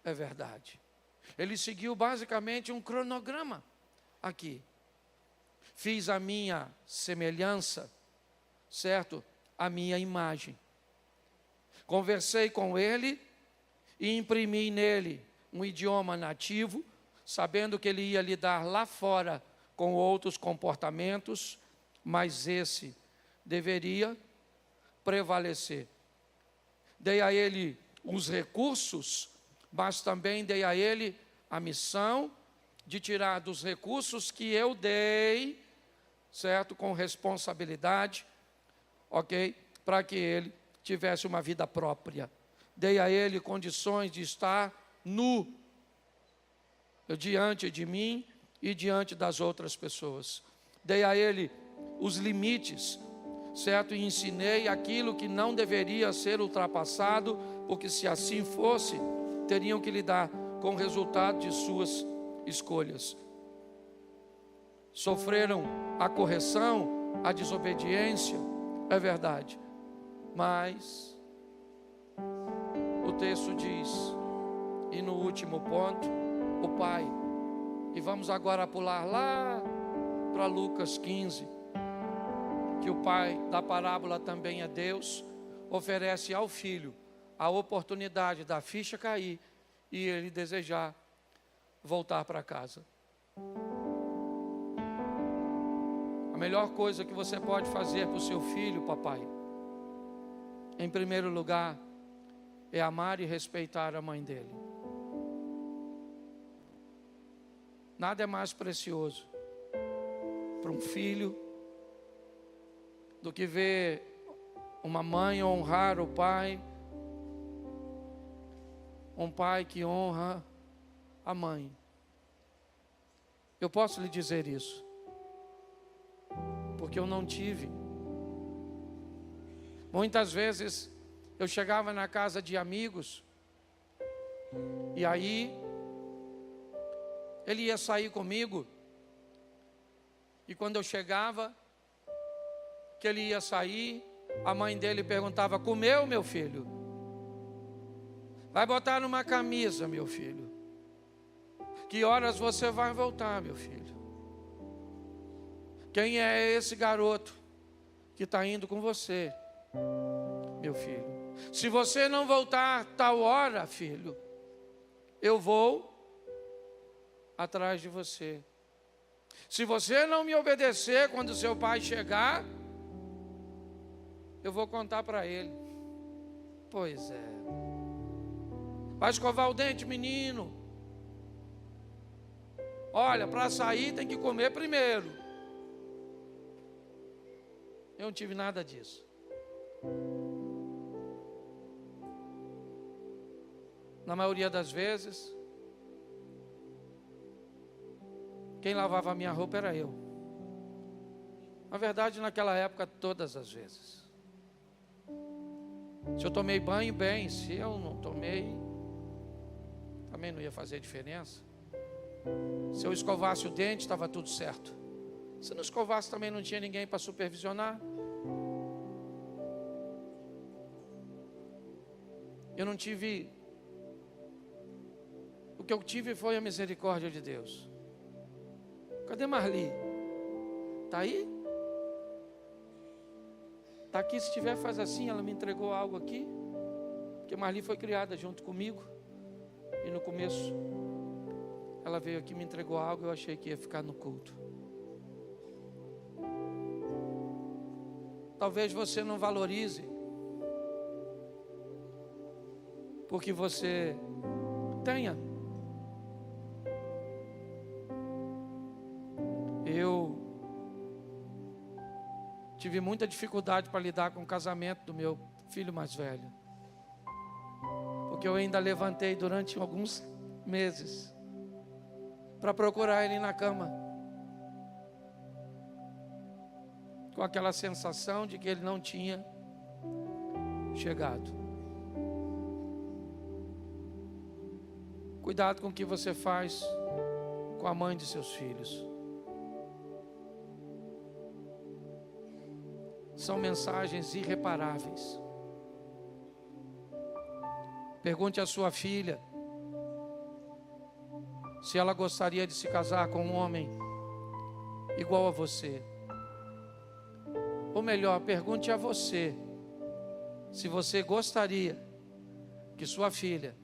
é verdade. Ele seguiu basicamente um cronograma aqui. Fiz a minha semelhança, certo? A minha imagem. Conversei com ele e imprimi nele um idioma nativo, sabendo que ele ia lidar lá fora com outros comportamentos, mas esse deveria prevalecer. Dei a ele os recursos, mas também dei a ele a missão de tirar dos recursos que eu dei, certo? Com responsabilidade, ok? Para que ele tivesse uma vida própria. Dei a ele condições de estar nu diante de mim e diante das outras pessoas. Dei a ele os limites, certo? E ensinei aquilo que não deveria ser ultrapassado, porque se assim fosse, teriam que lidar com o resultado de suas escolhas. Sofreram a correção, a desobediência, é verdade. Mas o texto diz, e no último ponto, o pai. E vamos agora pular lá para Lucas 15, que o pai da parábola também é Deus, oferece ao filho a oportunidade da ficha cair e ele desejar voltar para casa. A melhor coisa que você pode fazer para o seu filho, papai, em primeiro lugar, é amar e respeitar a mãe dele. Nada é mais precioso para um filho do que ver uma mãe honrar o pai, um pai que honra a mãe. Eu posso lhe dizer isso, porque eu não tive. Muitas vezes eu chegava na casa de amigos, e aí ele ia sair comigo, e quando eu chegava, que ele ia sair, a mãe dele perguntava: comeu, meu filho? Vai botar numa camisa, meu filho? Que horas você vai voltar, meu filho? Quem é esse garoto que está indo com você, meu filho? Se você não voltar tal hora, filho, eu vou atrás de você. Se você não me obedecer quando seu pai chegar, eu vou contar para ele. Pois é. Vai escovar o dente, menino. Olha, para sair tem que comer primeiro. Eu não tive nada disso. Na maioria das vezes, quem lavava a minha roupa era eu. Na verdade, naquela época, todas as vezes. Se eu tomei banho, bem. Se eu não tomei, também não ia fazer diferença. Se eu escovasse o dente, estava tudo certo. Se não escovasse, também não tinha ninguém para supervisionar. Eu não tive. O que eu tive foi a misericórdia de Deus. Cadê Marli? Está aí? Está aqui, se tiver, faz assim. Ela me entregou algo aqui. Porque Marli foi criada junto comigo. E no começo, ela veio aqui, me entregou algo. Eu achei que ia ficar no culto. Talvez você não valorize, porque você tenha. Eu tive muita dificuldade para lidar com o casamento do meu filho mais velho, porque eu ainda levantei durante alguns meses para procurar ele na cama, com aquela sensação de que ele não tinha chegado. Cuidado com o que você faz com a mãe de seus filhos. São mensagens irreparáveis. Pergunte à sua filha se ela gostaria de se casar com um homem igual a você. Ou melhor, pergunte a você se você gostaria que sua filha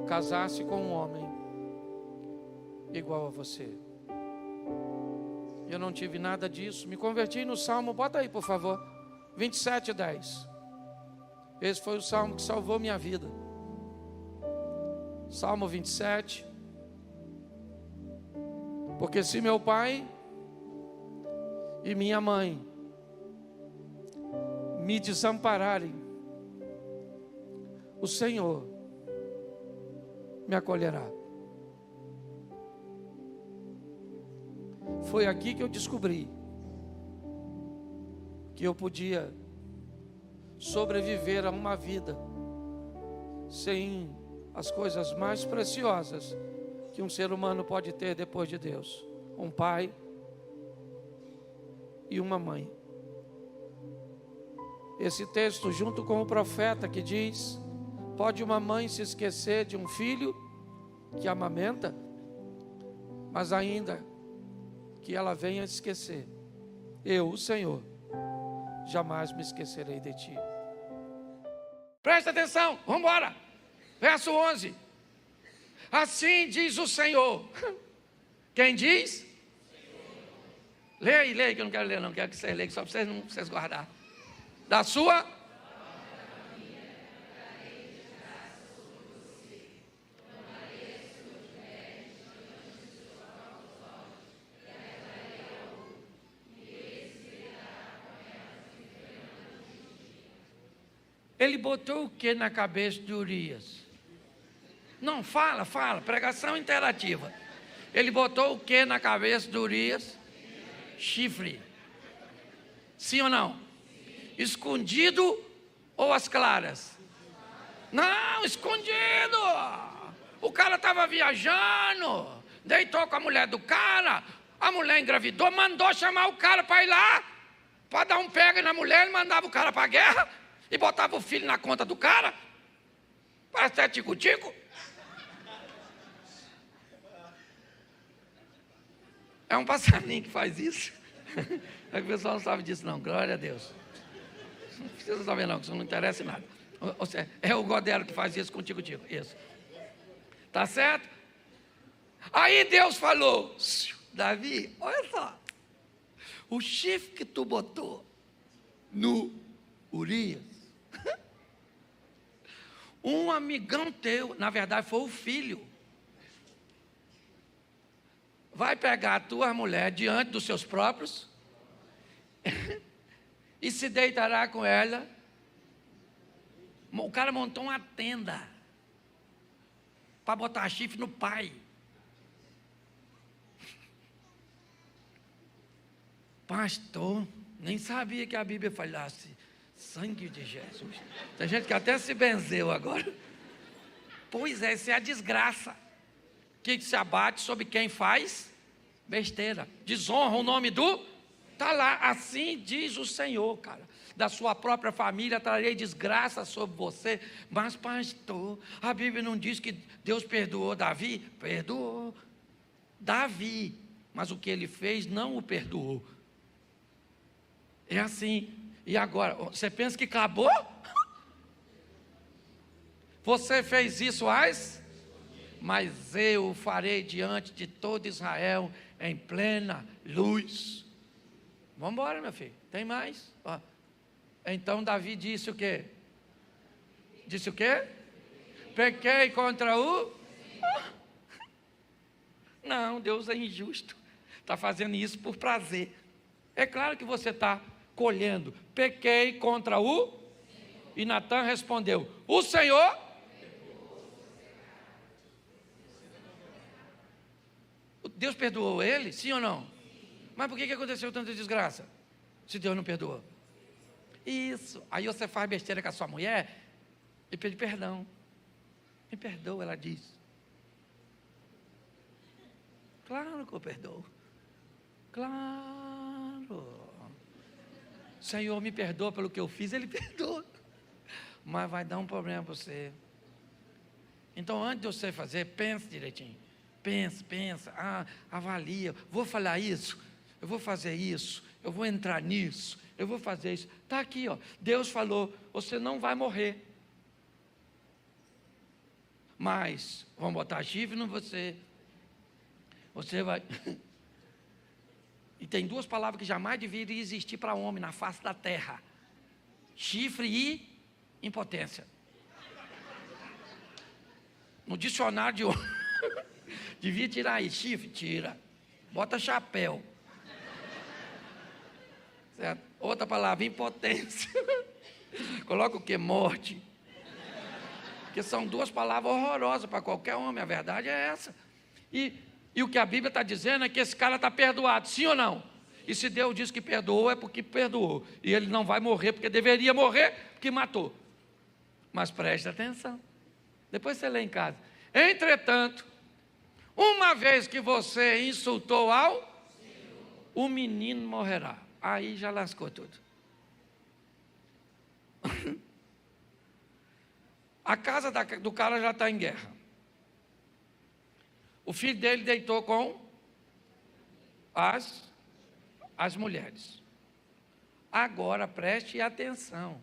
casasse com um homem igual a você. Eu não tive nada disso. Me converti no Salmo, bota aí por favor, 27:10. Esse foi o Salmo que salvou minha vida. Salmo 27. Porque se meu pai e minha mãe me desampararem, o Senhor me acolherá. Foi aqui que eu descobri que eu podia sobreviver a uma vida sem as coisas mais preciosas que um ser humano pode ter depois de Deus: um pai e uma mãe. Esse texto, junto com o profeta que diz: pode uma mãe se esquecer de um filho que amamenta, mas ainda que ela venha esquecer, eu, o Senhor, jamais me esquecerei de ti. Presta atenção, vamos embora. Verso 11. Assim diz o Senhor. Quem diz? Leia aí, que eu não quero ler, não quero que vocês leiam, só para vocês guardar. Da sua? Ele botou o que na cabeça de Urias? Não, fala, pregação interativa. Ele botou o que na cabeça de Urias? Chifre. Sim ou não? Escondido ou às claras? Não, escondido. O cara estava viajando, deitou com a mulher do cara, a mulher engravidou, mandou chamar o cara para ir lá, para dar um pega na mulher, ele mandava o cara para a guerra e botava o filho na conta do cara. Parece até tico-tico. É um passarinho que faz isso. É que o pessoal não sabe disso não, glória a Deus. Não precisa saber não, que isso não interessa em nada. Ou seja, é o Godelo que faz isso contigo, isso. Tá certo? Aí Deus falou, Davi, olha só, o chifre que tu botou no Urias, um amigão teu, na verdade foi o filho, vai pegar a tua mulher diante dos seus próprios e se deitará com ela. O cara montou uma tenda para botar chifre no pai. Pastor, nem sabia que a Bíblia falasse sangue de Jesus. Tem gente que até se benzeu agora. Pois é, isso é a desgraça que se abate sobre quem faz besteira, desonra o nome do, está lá, assim diz o Senhor, cara, da sua própria família trarei desgraça sobre você. Mas pastor, a Bíblia não diz que Deus perdoou Davi? Perdoou Davi, mas o que ele fez não o perdoou. É assim. E agora, você pensa que acabou? Você fez isso, mas eu o farei diante de todo Israel em plena luz. Vamos embora, meu filho, tem mais? Ó. Então Davi disse o quê? Disse o quê? Pequei contra o... Não, Deus é injusto, está fazendo isso por prazer. É claro que você está colhendo. Pequei contra o... E Natan respondeu, o Senhor... Deus perdoou ele, sim ou não? Mas por que aconteceu tanta desgraça? Se Deus não perdoou. Isso. Aí você faz besteira com a sua mulher e pede perdão. Me perdoa, ela diz. Claro que eu perdoo. Claro. Senhor, me perdoa pelo que eu fiz, Ele perdoa. Mas vai dar um problema para você. Então, antes de você fazer, pense direitinho. Pensa, avalia, vou falar isso, eu vou fazer isso, eu vou entrar nisso, eu vou fazer isso. Está aqui, ó. Deus falou, você não vai morrer. Mas, vão botar chifre em você. Você vai... E tem duas palavras que jamais deveriam existir para homem na face da terra. Chifre e impotência. No dicionário de hoje... Devia tirar aí, chifre, tira. Bota chapéu. Certo? Outra palavra, impotência. Coloca o que? Morte. Porque são duas palavras horrorosas para qualquer homem, a verdade é essa. E o que a Bíblia está dizendo é que esse cara está perdoado, sim ou não? E se Deus diz que perdoou, é porque perdoou. E ele não vai morrer porque deveria morrer, porque matou. Mas preste atenção. Depois você lê em casa. Entretanto, uma vez que você insultou o menino morrerá. Aí já lascou tudo. A casa do cara já está em guerra. O filho dele deitou com as mulheres. Agora preste atenção.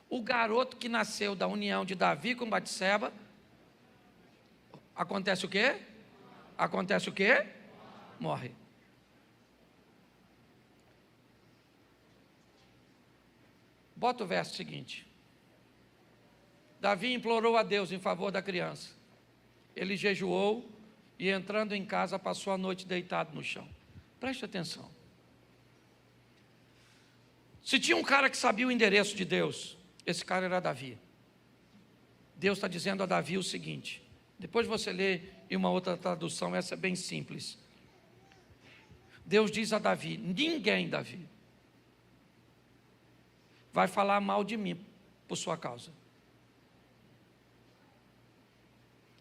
O garoto que nasceu da união de Davi com Batseba, acontece o quê? Acontece o quê? Morre. Bota o verso seguinte. Davi implorou a Deus em favor da criança. Ele jejuou e, entrando em casa, passou a noite deitado no chão. Preste atenção. Se tinha um cara que sabia o endereço de Deus, esse cara era Davi. Deus está dizendo a Davi o seguinte, depois você lê em uma outra tradução, essa é bem simples. Deus diz a Davi, ninguém, Davi, vai falar mal de mim por sua causa.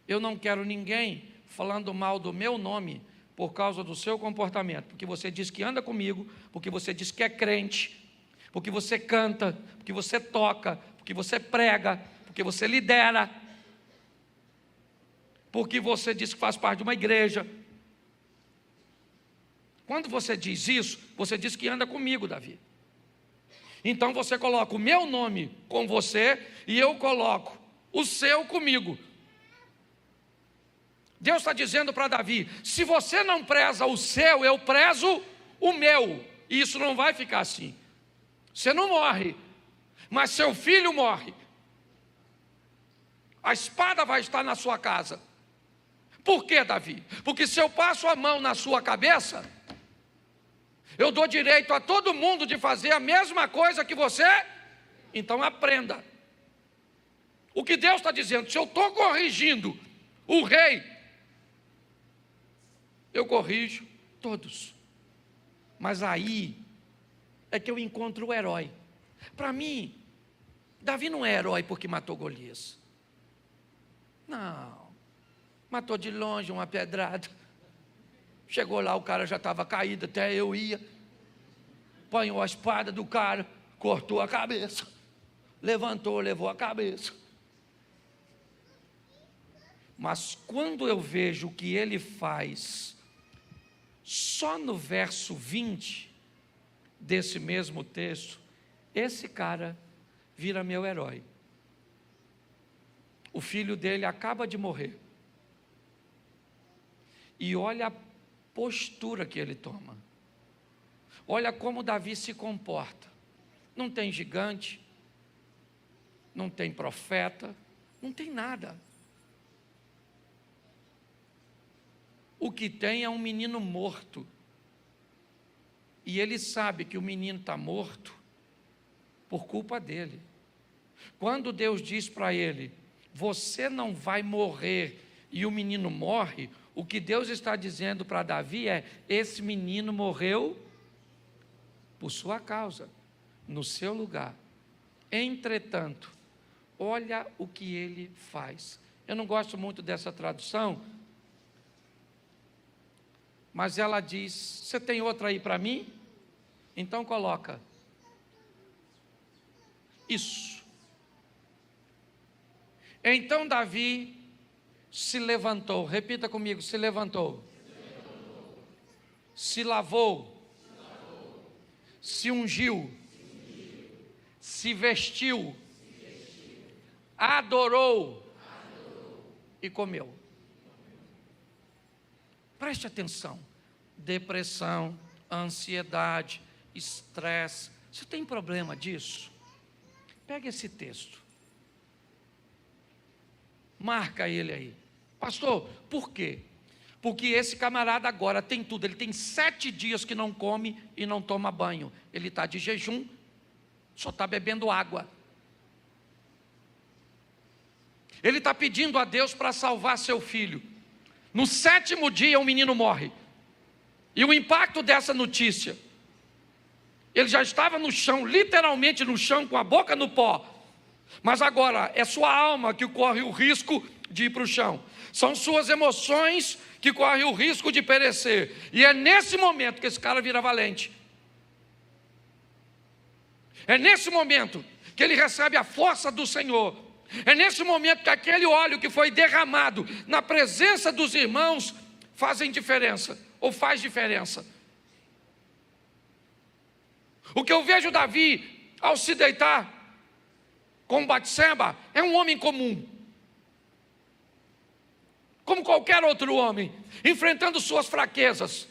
Eu não quero ninguém falando mal do meu nome por causa do seu comportamento, porque você diz que anda comigo, porque você diz que é crente, porque você canta, porque você toca, porque você prega, porque você lidera, porque você diz que faz parte de uma igreja. Quando você diz isso, você diz que anda comigo, Davi. Então você coloca o meu nome com você e eu coloco o seu comigo. Deus está dizendo para Davi, se você não preza o seu, eu prezo o meu. E isso não vai ficar assim. Você não morre, mas seu filho morre. A espada vai estar na sua casa. Por quê, Davi? Porque se eu passo a mão na sua cabeça, eu dou direito a todo mundo de fazer a mesma coisa que você, então aprenda. O que Deus está dizendo, se eu estou corrigindo o rei, eu corrijo todos. Mas aí é que eu encontro o herói. Para mim, Davi não é herói porque matou Golias. Não, matou de longe uma pedrada. Chegou lá, o cara já estava caído, até eu ia. Apanhou a espada do cara, cortou a cabeça. Levantou, levou a cabeça. Mas quando eu vejo o que ele faz, só no verso 20 desse mesmo texto, esse cara vira meu herói. O filho dele acaba de morrer. E olha a postura que ele toma. Olha como Davi se comporta. Não tem gigante, não tem profeta, não tem nada. O que tem é um menino morto. E ele sabe que o menino está morto por culpa dele. Quando Deus diz para ele, você não vai morrer, e o menino morre, o que Deus está dizendo para Davi é, esse menino morreu por sua causa, no seu lugar. Entretanto, olha o que ele faz. Eu não gosto muito dessa tradução, mas ela diz, você tem outra aí para mim? Então coloca, isso. Então Davi se levantou, repita comigo, se levantou. Se lavou, se ungiu, se vestiu, adorou e comeu. Preste atenção, depressão, ansiedade, estresse, você tem problema disso? Pega esse texto, marca ele aí. Pastor, por quê? Porque esse camarada agora tem tudo, ele tem 7 dias que não come e não toma banho, ele está de jejum, só está bebendo água. Ele está pedindo a Deus para salvar seu filho. No 7º dia o menino morre. E o impacto dessa notícia, ele já estava no chão, literalmente no chão, com a boca no pó. Mas agora é sua alma que corre o risco de ir para o chão. São suas emoções que correm o risco de perecer. E é nesse momento que esse cara vira valente. É nesse momento que ele recebe a força do Senhor. É nesse momento que aquele óleo que foi derramado na presença dos irmãos fazem diferença, ou faz diferença. O que eu vejo Davi ao se deitar com Batseba é um homem comum. como qualquer outro homem, enfrentando suas fraquezas.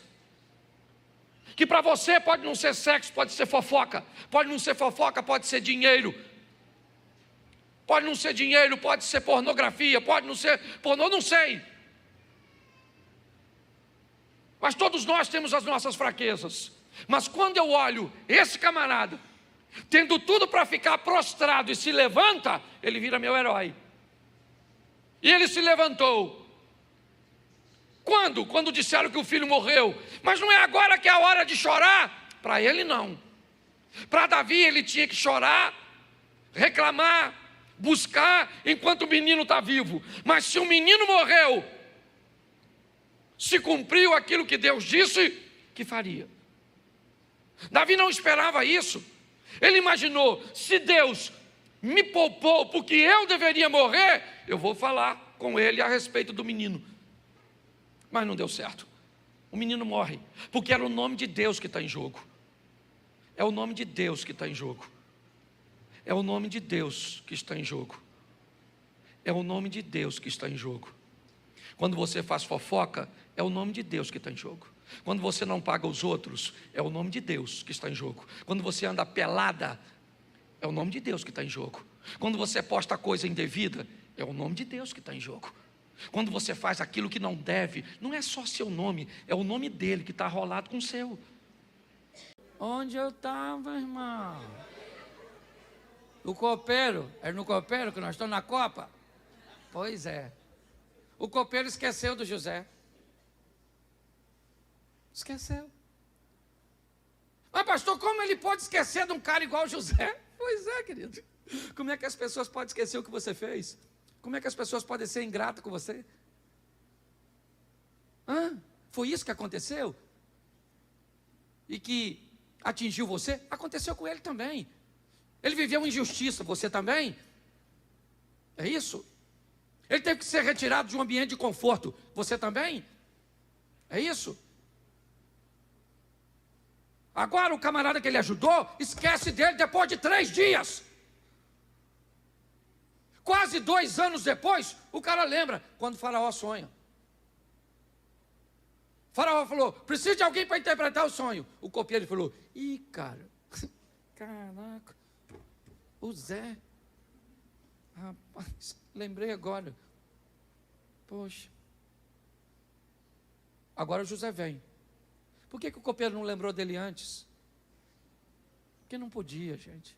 Que para você pode não ser sexo, pode ser fofoca. Pode não ser fofoca, pode ser dinheiro. Pode não ser dinheiro, pode ser pornografia, pode não ser pornô, não sei. Mas todos nós temos as nossas fraquezas. Mas quando eu olho esse camarada, tendo tudo para ficar prostrado e se levanta, ele vira meu herói. E ele se levantou. Quando? Quando disseram que o filho morreu. Mas não é agora que é a hora de chorar? Para ele não. Para Davi ele tinha que chorar, reclamar, buscar enquanto o menino está vivo. Mas se o menino morreu, se cumpriu aquilo que Deus disse que faria. Davi não esperava isso. Ele imaginou, se Deus me poupou porque eu deveria morrer, eu vou falar com ele a respeito do menino. Mas não deu certo. O menino morre, porque era o nome de Deus que está em jogo. É o nome de Deus que está em jogo. É o nome de Deus que está em jogo. É o nome de Deus que está em jogo. Quando você faz fofoca, é o nome de Deus que está em jogo. Quando você não paga os outros, é o nome de Deus que está em jogo. Quando você anda pelada, é o nome de Deus que está em jogo. Quando você posta coisa indevida, é o nome de Deus que está em jogo. Quando você faz aquilo que não deve, não é só seu nome, é o nome dele que está rolado com o seu. Onde eu estava, irmão? O copeiro, é no copeiro que nós estamos na Copa? Pois é. O copeiro esqueceu do José. Esqueceu. Mas pastor, como ele pode esquecer de um cara igual José? Pois é, querido. Como é que as pessoas podem esquecer o que você fez? Como é que as pessoas podem ser ingratas com você? Foi isso que aconteceu? E que atingiu você? Aconteceu com ele também. Ele viveu injustiça, você também? É isso? Ele teve que ser retirado de um ambiente de conforto, você também? É isso? Agora o camarada que ele ajudou, esquece dele depois de 3 dias. Quase 2 anos depois, o cara lembra, quando o faraó sonha. O faraó falou, preciso de alguém para interpretar o sonho. O copeiro falou, cara, caraca, o Zé, rapaz, lembrei agora. Poxa. Agora o José vem. Por que o copeiro não lembrou dele antes? Porque não podia, gente.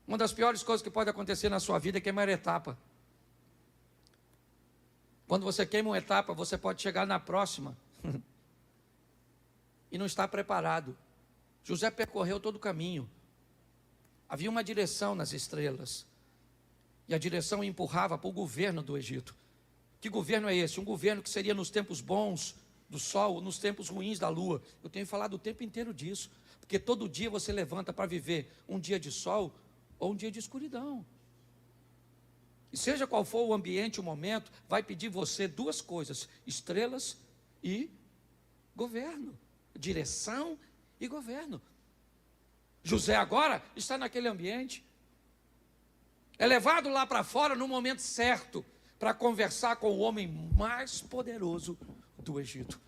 Uma das piores coisas que pode acontecer na sua vida é queimar etapa. Quando você queima uma etapa, você pode chegar na próxima e não estar preparado. José percorreu todo o caminho. Havia uma direção nas estrelas. E a direção empurrava para o governo do Egito. Que governo é esse? Um governo que seria nos tempos bons do sol, nos tempos ruins da lua. Eu tenho falado o tempo inteiro disso. Porque todo dia você levanta para viver um dia de sol ou um dia de escuridão. E seja qual for o ambiente, o momento, vai pedir você 2 coisas: estrelas e governo. Direção e governo. José agora está naquele ambiente. É levado lá para fora no momento certo, para conversar com o homem mais poderoso do Egito.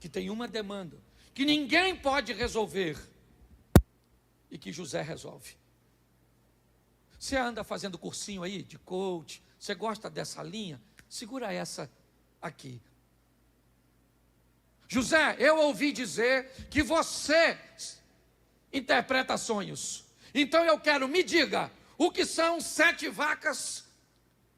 Que tem uma demanda, que ninguém pode resolver, e que José resolve. Você anda fazendo cursinho aí de coach, você gosta dessa linha? Segura essa aqui. José, eu ouvi dizer que você interpreta sonhos. Então eu quero, me diga, o que são 7 vacas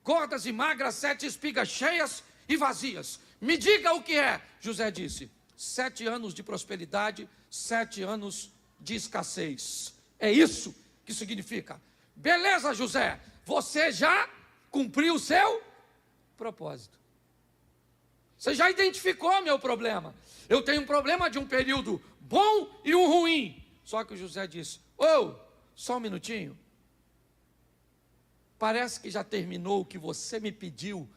gordas e magras, 7 espigas cheias e vazias? Me diga o que é. José disse, 7 anos de prosperidade, 7 anos de escassez. É isso que significa. Beleza, José, você já cumpriu o seu propósito. Você já identificou meu problema. Eu tenho um problema de um período bom e um ruim. Só que o José disse, só um minutinho. Parece que já terminou o que você me pediu,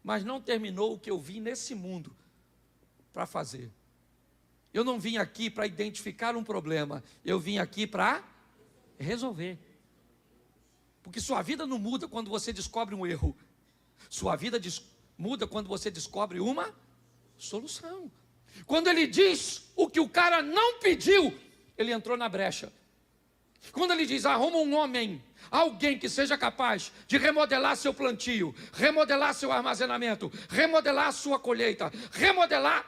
mas não terminou o que eu vim nesse mundo para fazer. Eu não vim aqui para identificar um problema, eu vim aqui para resolver. Porque sua vida não muda quando você descobre um erro. Sua vida muda quando você descobre uma solução. Quando ele diz o que o cara não pediu, ele entrou na brecha. Quando ele diz, arruma um homem, alguém que seja capaz de remodelar seu plantio, remodelar seu armazenamento, remodelar sua colheita, remodelar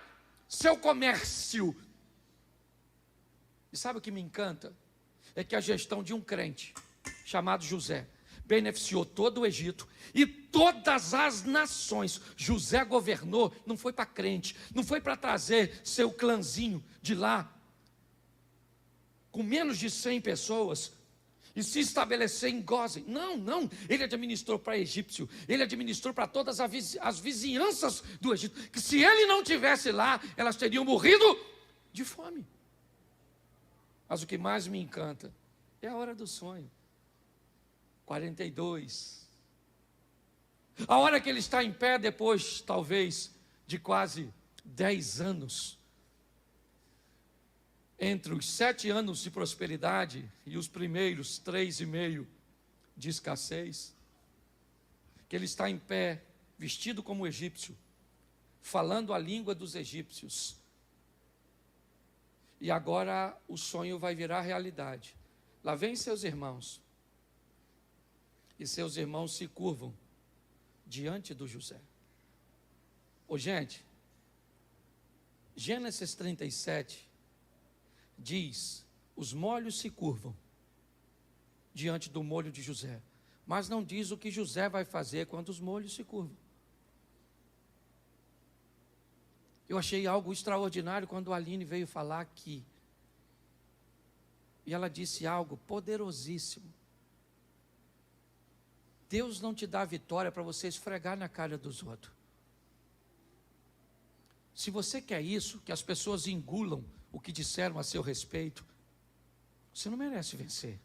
seu comércio. E sabe o que me encanta? É que a gestão de um crente, chamado José, beneficiou todo o Egito e todas as nações. José governou, não foi para crente, não foi para trazer seu clãzinho de lá, com menos de 100 pessoas, e se estabelecer em Gósen. Não, ele administrou para egípcio, ele administrou para todas as vizinhanças do Egito, que se ele não tivesse lá, elas teriam morrido de fome. Mas o que mais me encanta é a hora do sonho. 42. A hora que ele está em pé, depois, talvez, de quase 10 anos, entre os 7 anos de prosperidade e os primeiros 3,5 de escassez, que ele está em pé, vestido como egípcio, falando a língua dos egípcios. E agora o sonho vai virar realidade. Lá vem seus irmãos. E seus irmãos se curvam diante do José. Gente, Gênesis 37 diz, os molhos se curvam diante do molho de José, mas não diz o que José vai fazer quando os molhos se curvam. Eu achei algo extraordinário quando a Aline veio falar aqui. E ela disse algo poderosíssimo. Deus não te dá vitória para você esfregar na cara dos outros. Se você quer isso, que as pessoas engulam o que disseram a seu respeito, você não merece vencer.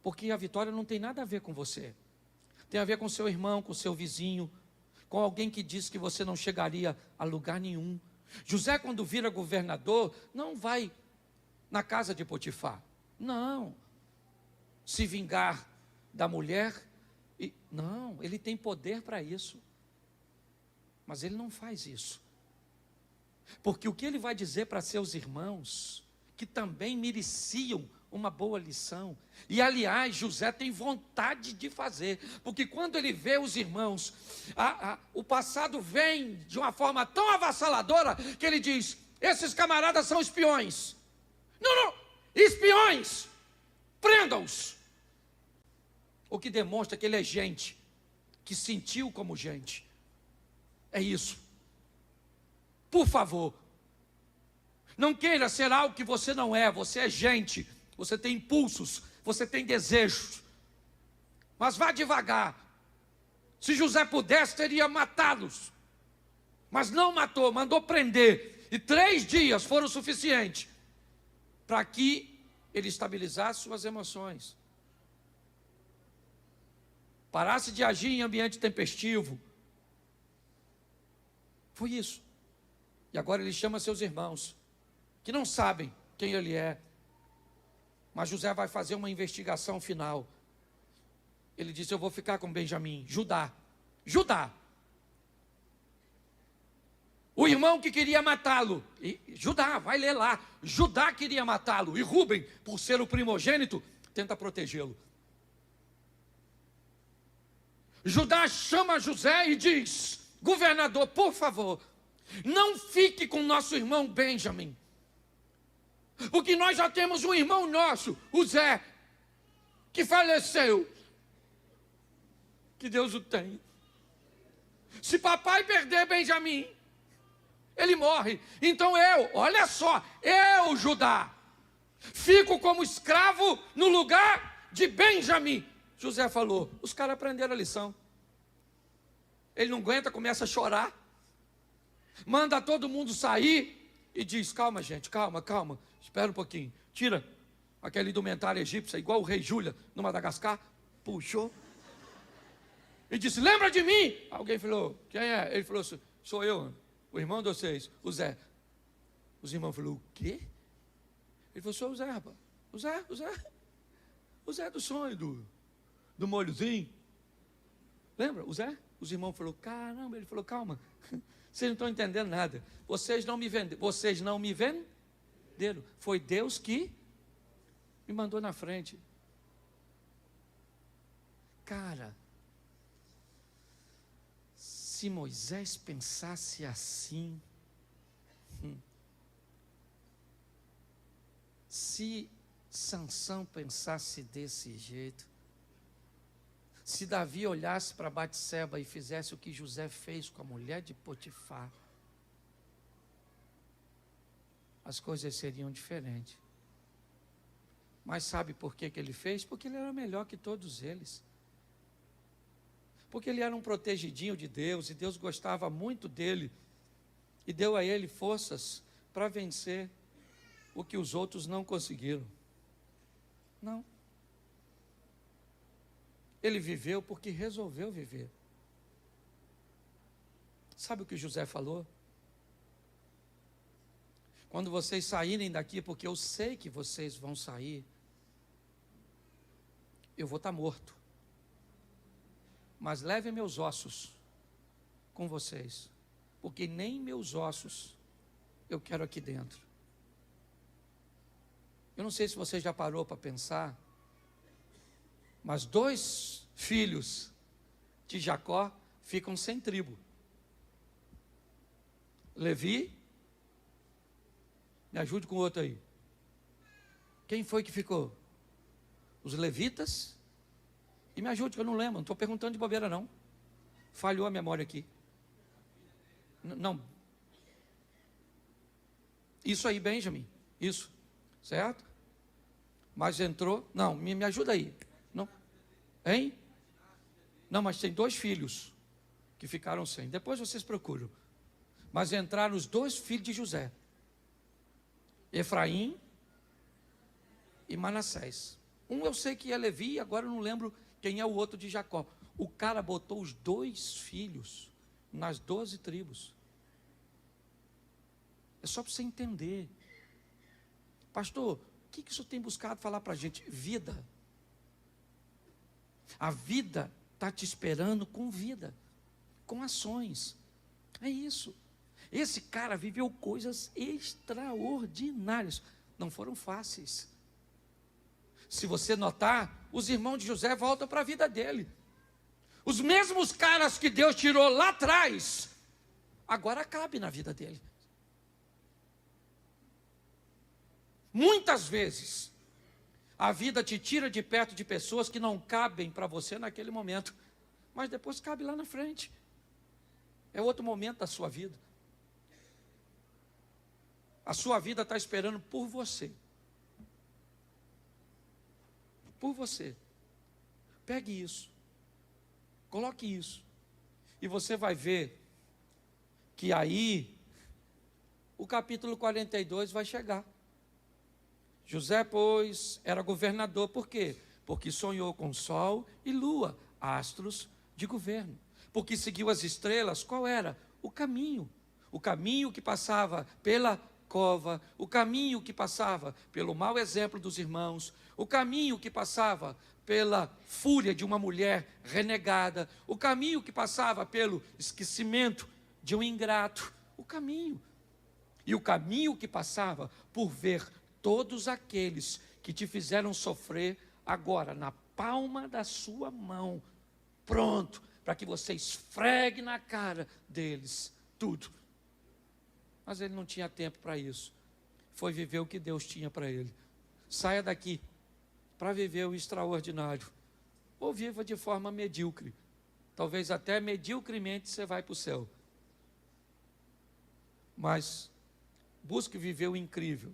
Porque a vitória não tem nada a ver com você. Tem a ver com seu irmão, com seu vizinho, com alguém que disse que você não chegaria a lugar nenhum. José, quando vira governador, não vai na casa de Potifar. Não. Se vingar da mulher. Não, ele tem poder para isso. Mas ele não faz isso. Porque o que ele vai dizer para seus irmãos, que também mereciam uma boa lição, e aliás, José tem vontade de fazer, porque quando ele vê os irmãos, o passado vem de uma forma tão avassaladora, que ele diz, esses camaradas são espiões. Não, espiões, prendam-os. O que demonstra que ele é gente, que sentiu como gente. É isso. Por favor, não queira ser algo que você não é. Você é gente, você tem impulsos, você tem desejos, mas vá devagar. Se José pudesse, teria matá-los, mas não matou, mandou prender, e 3 dias foram suficientes para que ele estabilizasse suas emoções, parasse de agir em ambiente tempestivo. Foi isso. E agora ele chama seus irmãos, que não sabem quem ele é, mas José vai fazer uma investigação final. Ele disse, eu vou ficar com Benjamim, Judá. O irmão que queria matá-lo, Judá, vai ler lá, Judá queria matá-lo, e Rúben, por ser o primogênito, tenta protegê-lo. Judá chama José e diz, governador, por favor, não fique com nosso irmão Benjamim, porque nós já temos um irmão nosso, o Zé, que faleceu. Que Deus o tenha. Se papai perder Benjamim, ele morre. Então olha só, eu, Judá, fico como escravo no lugar de Benjamim. José falou, os caras aprenderam a lição. Ele não aguenta, começa a chorar, manda todo mundo sair e diz, calma gente, calma, espera um pouquinho, tira aquela indumentária egípcia, igual o rei Júlia no Madagascar, puxou, e disse, lembra de mim? Alguém falou, quem é? Ele falou, sou eu, o irmão de vocês, o Zé. Os irmãos falaram, o quê? Ele falou, sou o Zé, rapaz, o Zé do sonho, do molhozinho. Lembra o Zé? Os irmãos falaram, caramba, ele falou, calma, vocês não estão entendendo nada. Vocês não me venderam. Foi Deus que me mandou na frente. Cara, se Moisés pensasse assim, se Sansão pensasse desse jeito, se Davi olhasse para Batseba e fizesse o que José fez com a mulher de Potifar, as coisas seriam diferentes. Mas sabe por que ele fez? Porque ele era melhor que todos eles. Porque ele era um protegidinho de Deus, e Deus gostava muito dele, e deu a ele forças para vencer o que os outros não conseguiram. Não. Ele viveu porque resolveu viver. Sabe o que José falou? Quando vocês saírem daqui, porque eu sei que vocês vão sair, eu vou estar morto. Mas levem meus ossos com vocês, porque nem meus ossos eu quero aqui dentro. Eu não sei se você já parou para pensar, mas 2 filhos de Jacó ficam sem tribo. Levi, me ajude com o outro aí. Quem foi que ficou? Os levitas? E me ajude, que eu não lembro, não estou perguntando de bobeira não. Falhou a memória aqui. Não. Isso aí, Benjamin. Isso. Certo? Mas entrou. Não, me ajuda aí. Não. Hein? Não, mas tem 2 filhos que ficaram sem. Depois vocês procuram. Mas entraram os 2 filhos de José. Efraim e Manassés. Um eu sei que é Levi, agora eu não lembro quem é o outro de Jacó. O cara botou os 2 filhos nas 12 tribos. É só para você entender. Pastor, o que isso tem buscado falar para a gente? Vida. A vida está te esperando com vida, com ações. É isso. Esse cara viveu coisas extraordinárias. Não foram fáceis. Se você notar, os irmãos de José voltam para a vida dele. Os mesmos caras que Deus tirou lá atrás, agora cabe na vida dele. Muitas vezes, a vida te tira de perto de pessoas que não cabem para você naquele momento, mas depois cabe lá na frente. É outro momento da sua vida. A sua vida está esperando por você. Por você. Pegue isso. Coloque isso. E você vai ver que aí o capítulo 42 vai chegar. José, pois, era governador. Por quê? Porque sonhou com sol e lua, astros de governo. Porque seguiu as estrelas. Qual era? O caminho. O caminho que passava pela cova, o caminho que passava pelo mau exemplo dos irmãos, o caminho que passava pela fúria de uma mulher renegada, o caminho que passava pelo esquecimento de um ingrato, o caminho. E o caminho que passava por ver todos aqueles que te fizeram sofrer agora na palma da sua mão, pronto, para que você esfregue na cara deles tudo. Mas ele não tinha tempo para isso. Foi viver o que Deus tinha para ele. Saia daqui para viver o extraordinário. Ou viva de forma medíocre. Talvez até mediocremente você vai para o céu. Mas busque viver o incrível,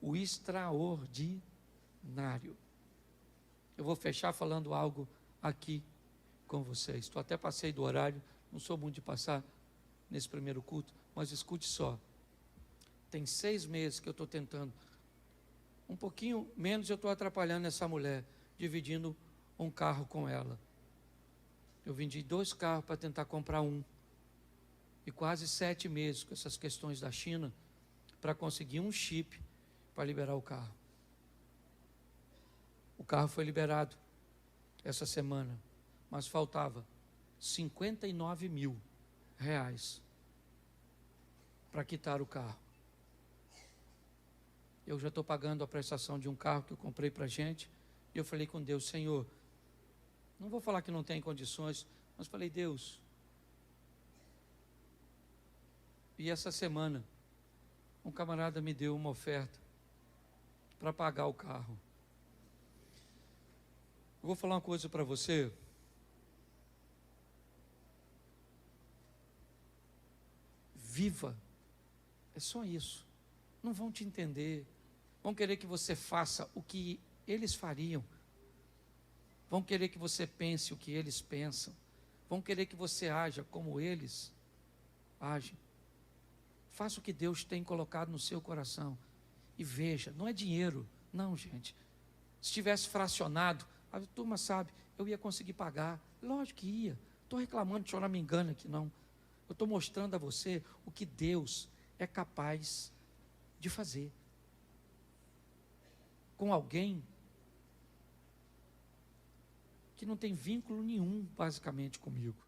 o extraordinário. Eu vou fechar falando algo aqui com vocês. Até passei do horário, não sou muito de passar nesse primeiro culto, mas escute só. Tem 6 meses que eu estou tentando, um pouquinho menos eu estou atrapalhando essa mulher, dividindo um carro com ela. Eu vendi 2 carros para tentar comprar um. E quase 7 meses com essas questões da China, para conseguir um chip para liberar o carro. O carro foi liberado essa semana, mas faltava 59 mil reais para quitar o carro. Eu já estou pagando a prestação de um carro que eu comprei para a gente. E eu falei com Deus: Senhor, não vou falar que não tem condições, mas falei: Deus. E essa semana, um camarada me deu uma oferta para pagar o carro. Eu vou falar uma coisa para você. Viva. É só isso. Não vão te entender. Vão querer que você faça o que eles fariam. Vão querer que você pense o que eles pensam. Vão querer que você haja como eles agem. Faça o que Deus tem colocado no seu coração. E veja, não é dinheiro. Não, gente. Se tivesse fracionado, a turma sabe, eu ia conseguir pagar. Lógico que ia. Estou reclamando, o senhor não me engana que não. Eu estou mostrando a você o que Deus é capaz de fazer. Com alguém que não tem vínculo nenhum, basicamente, comigo.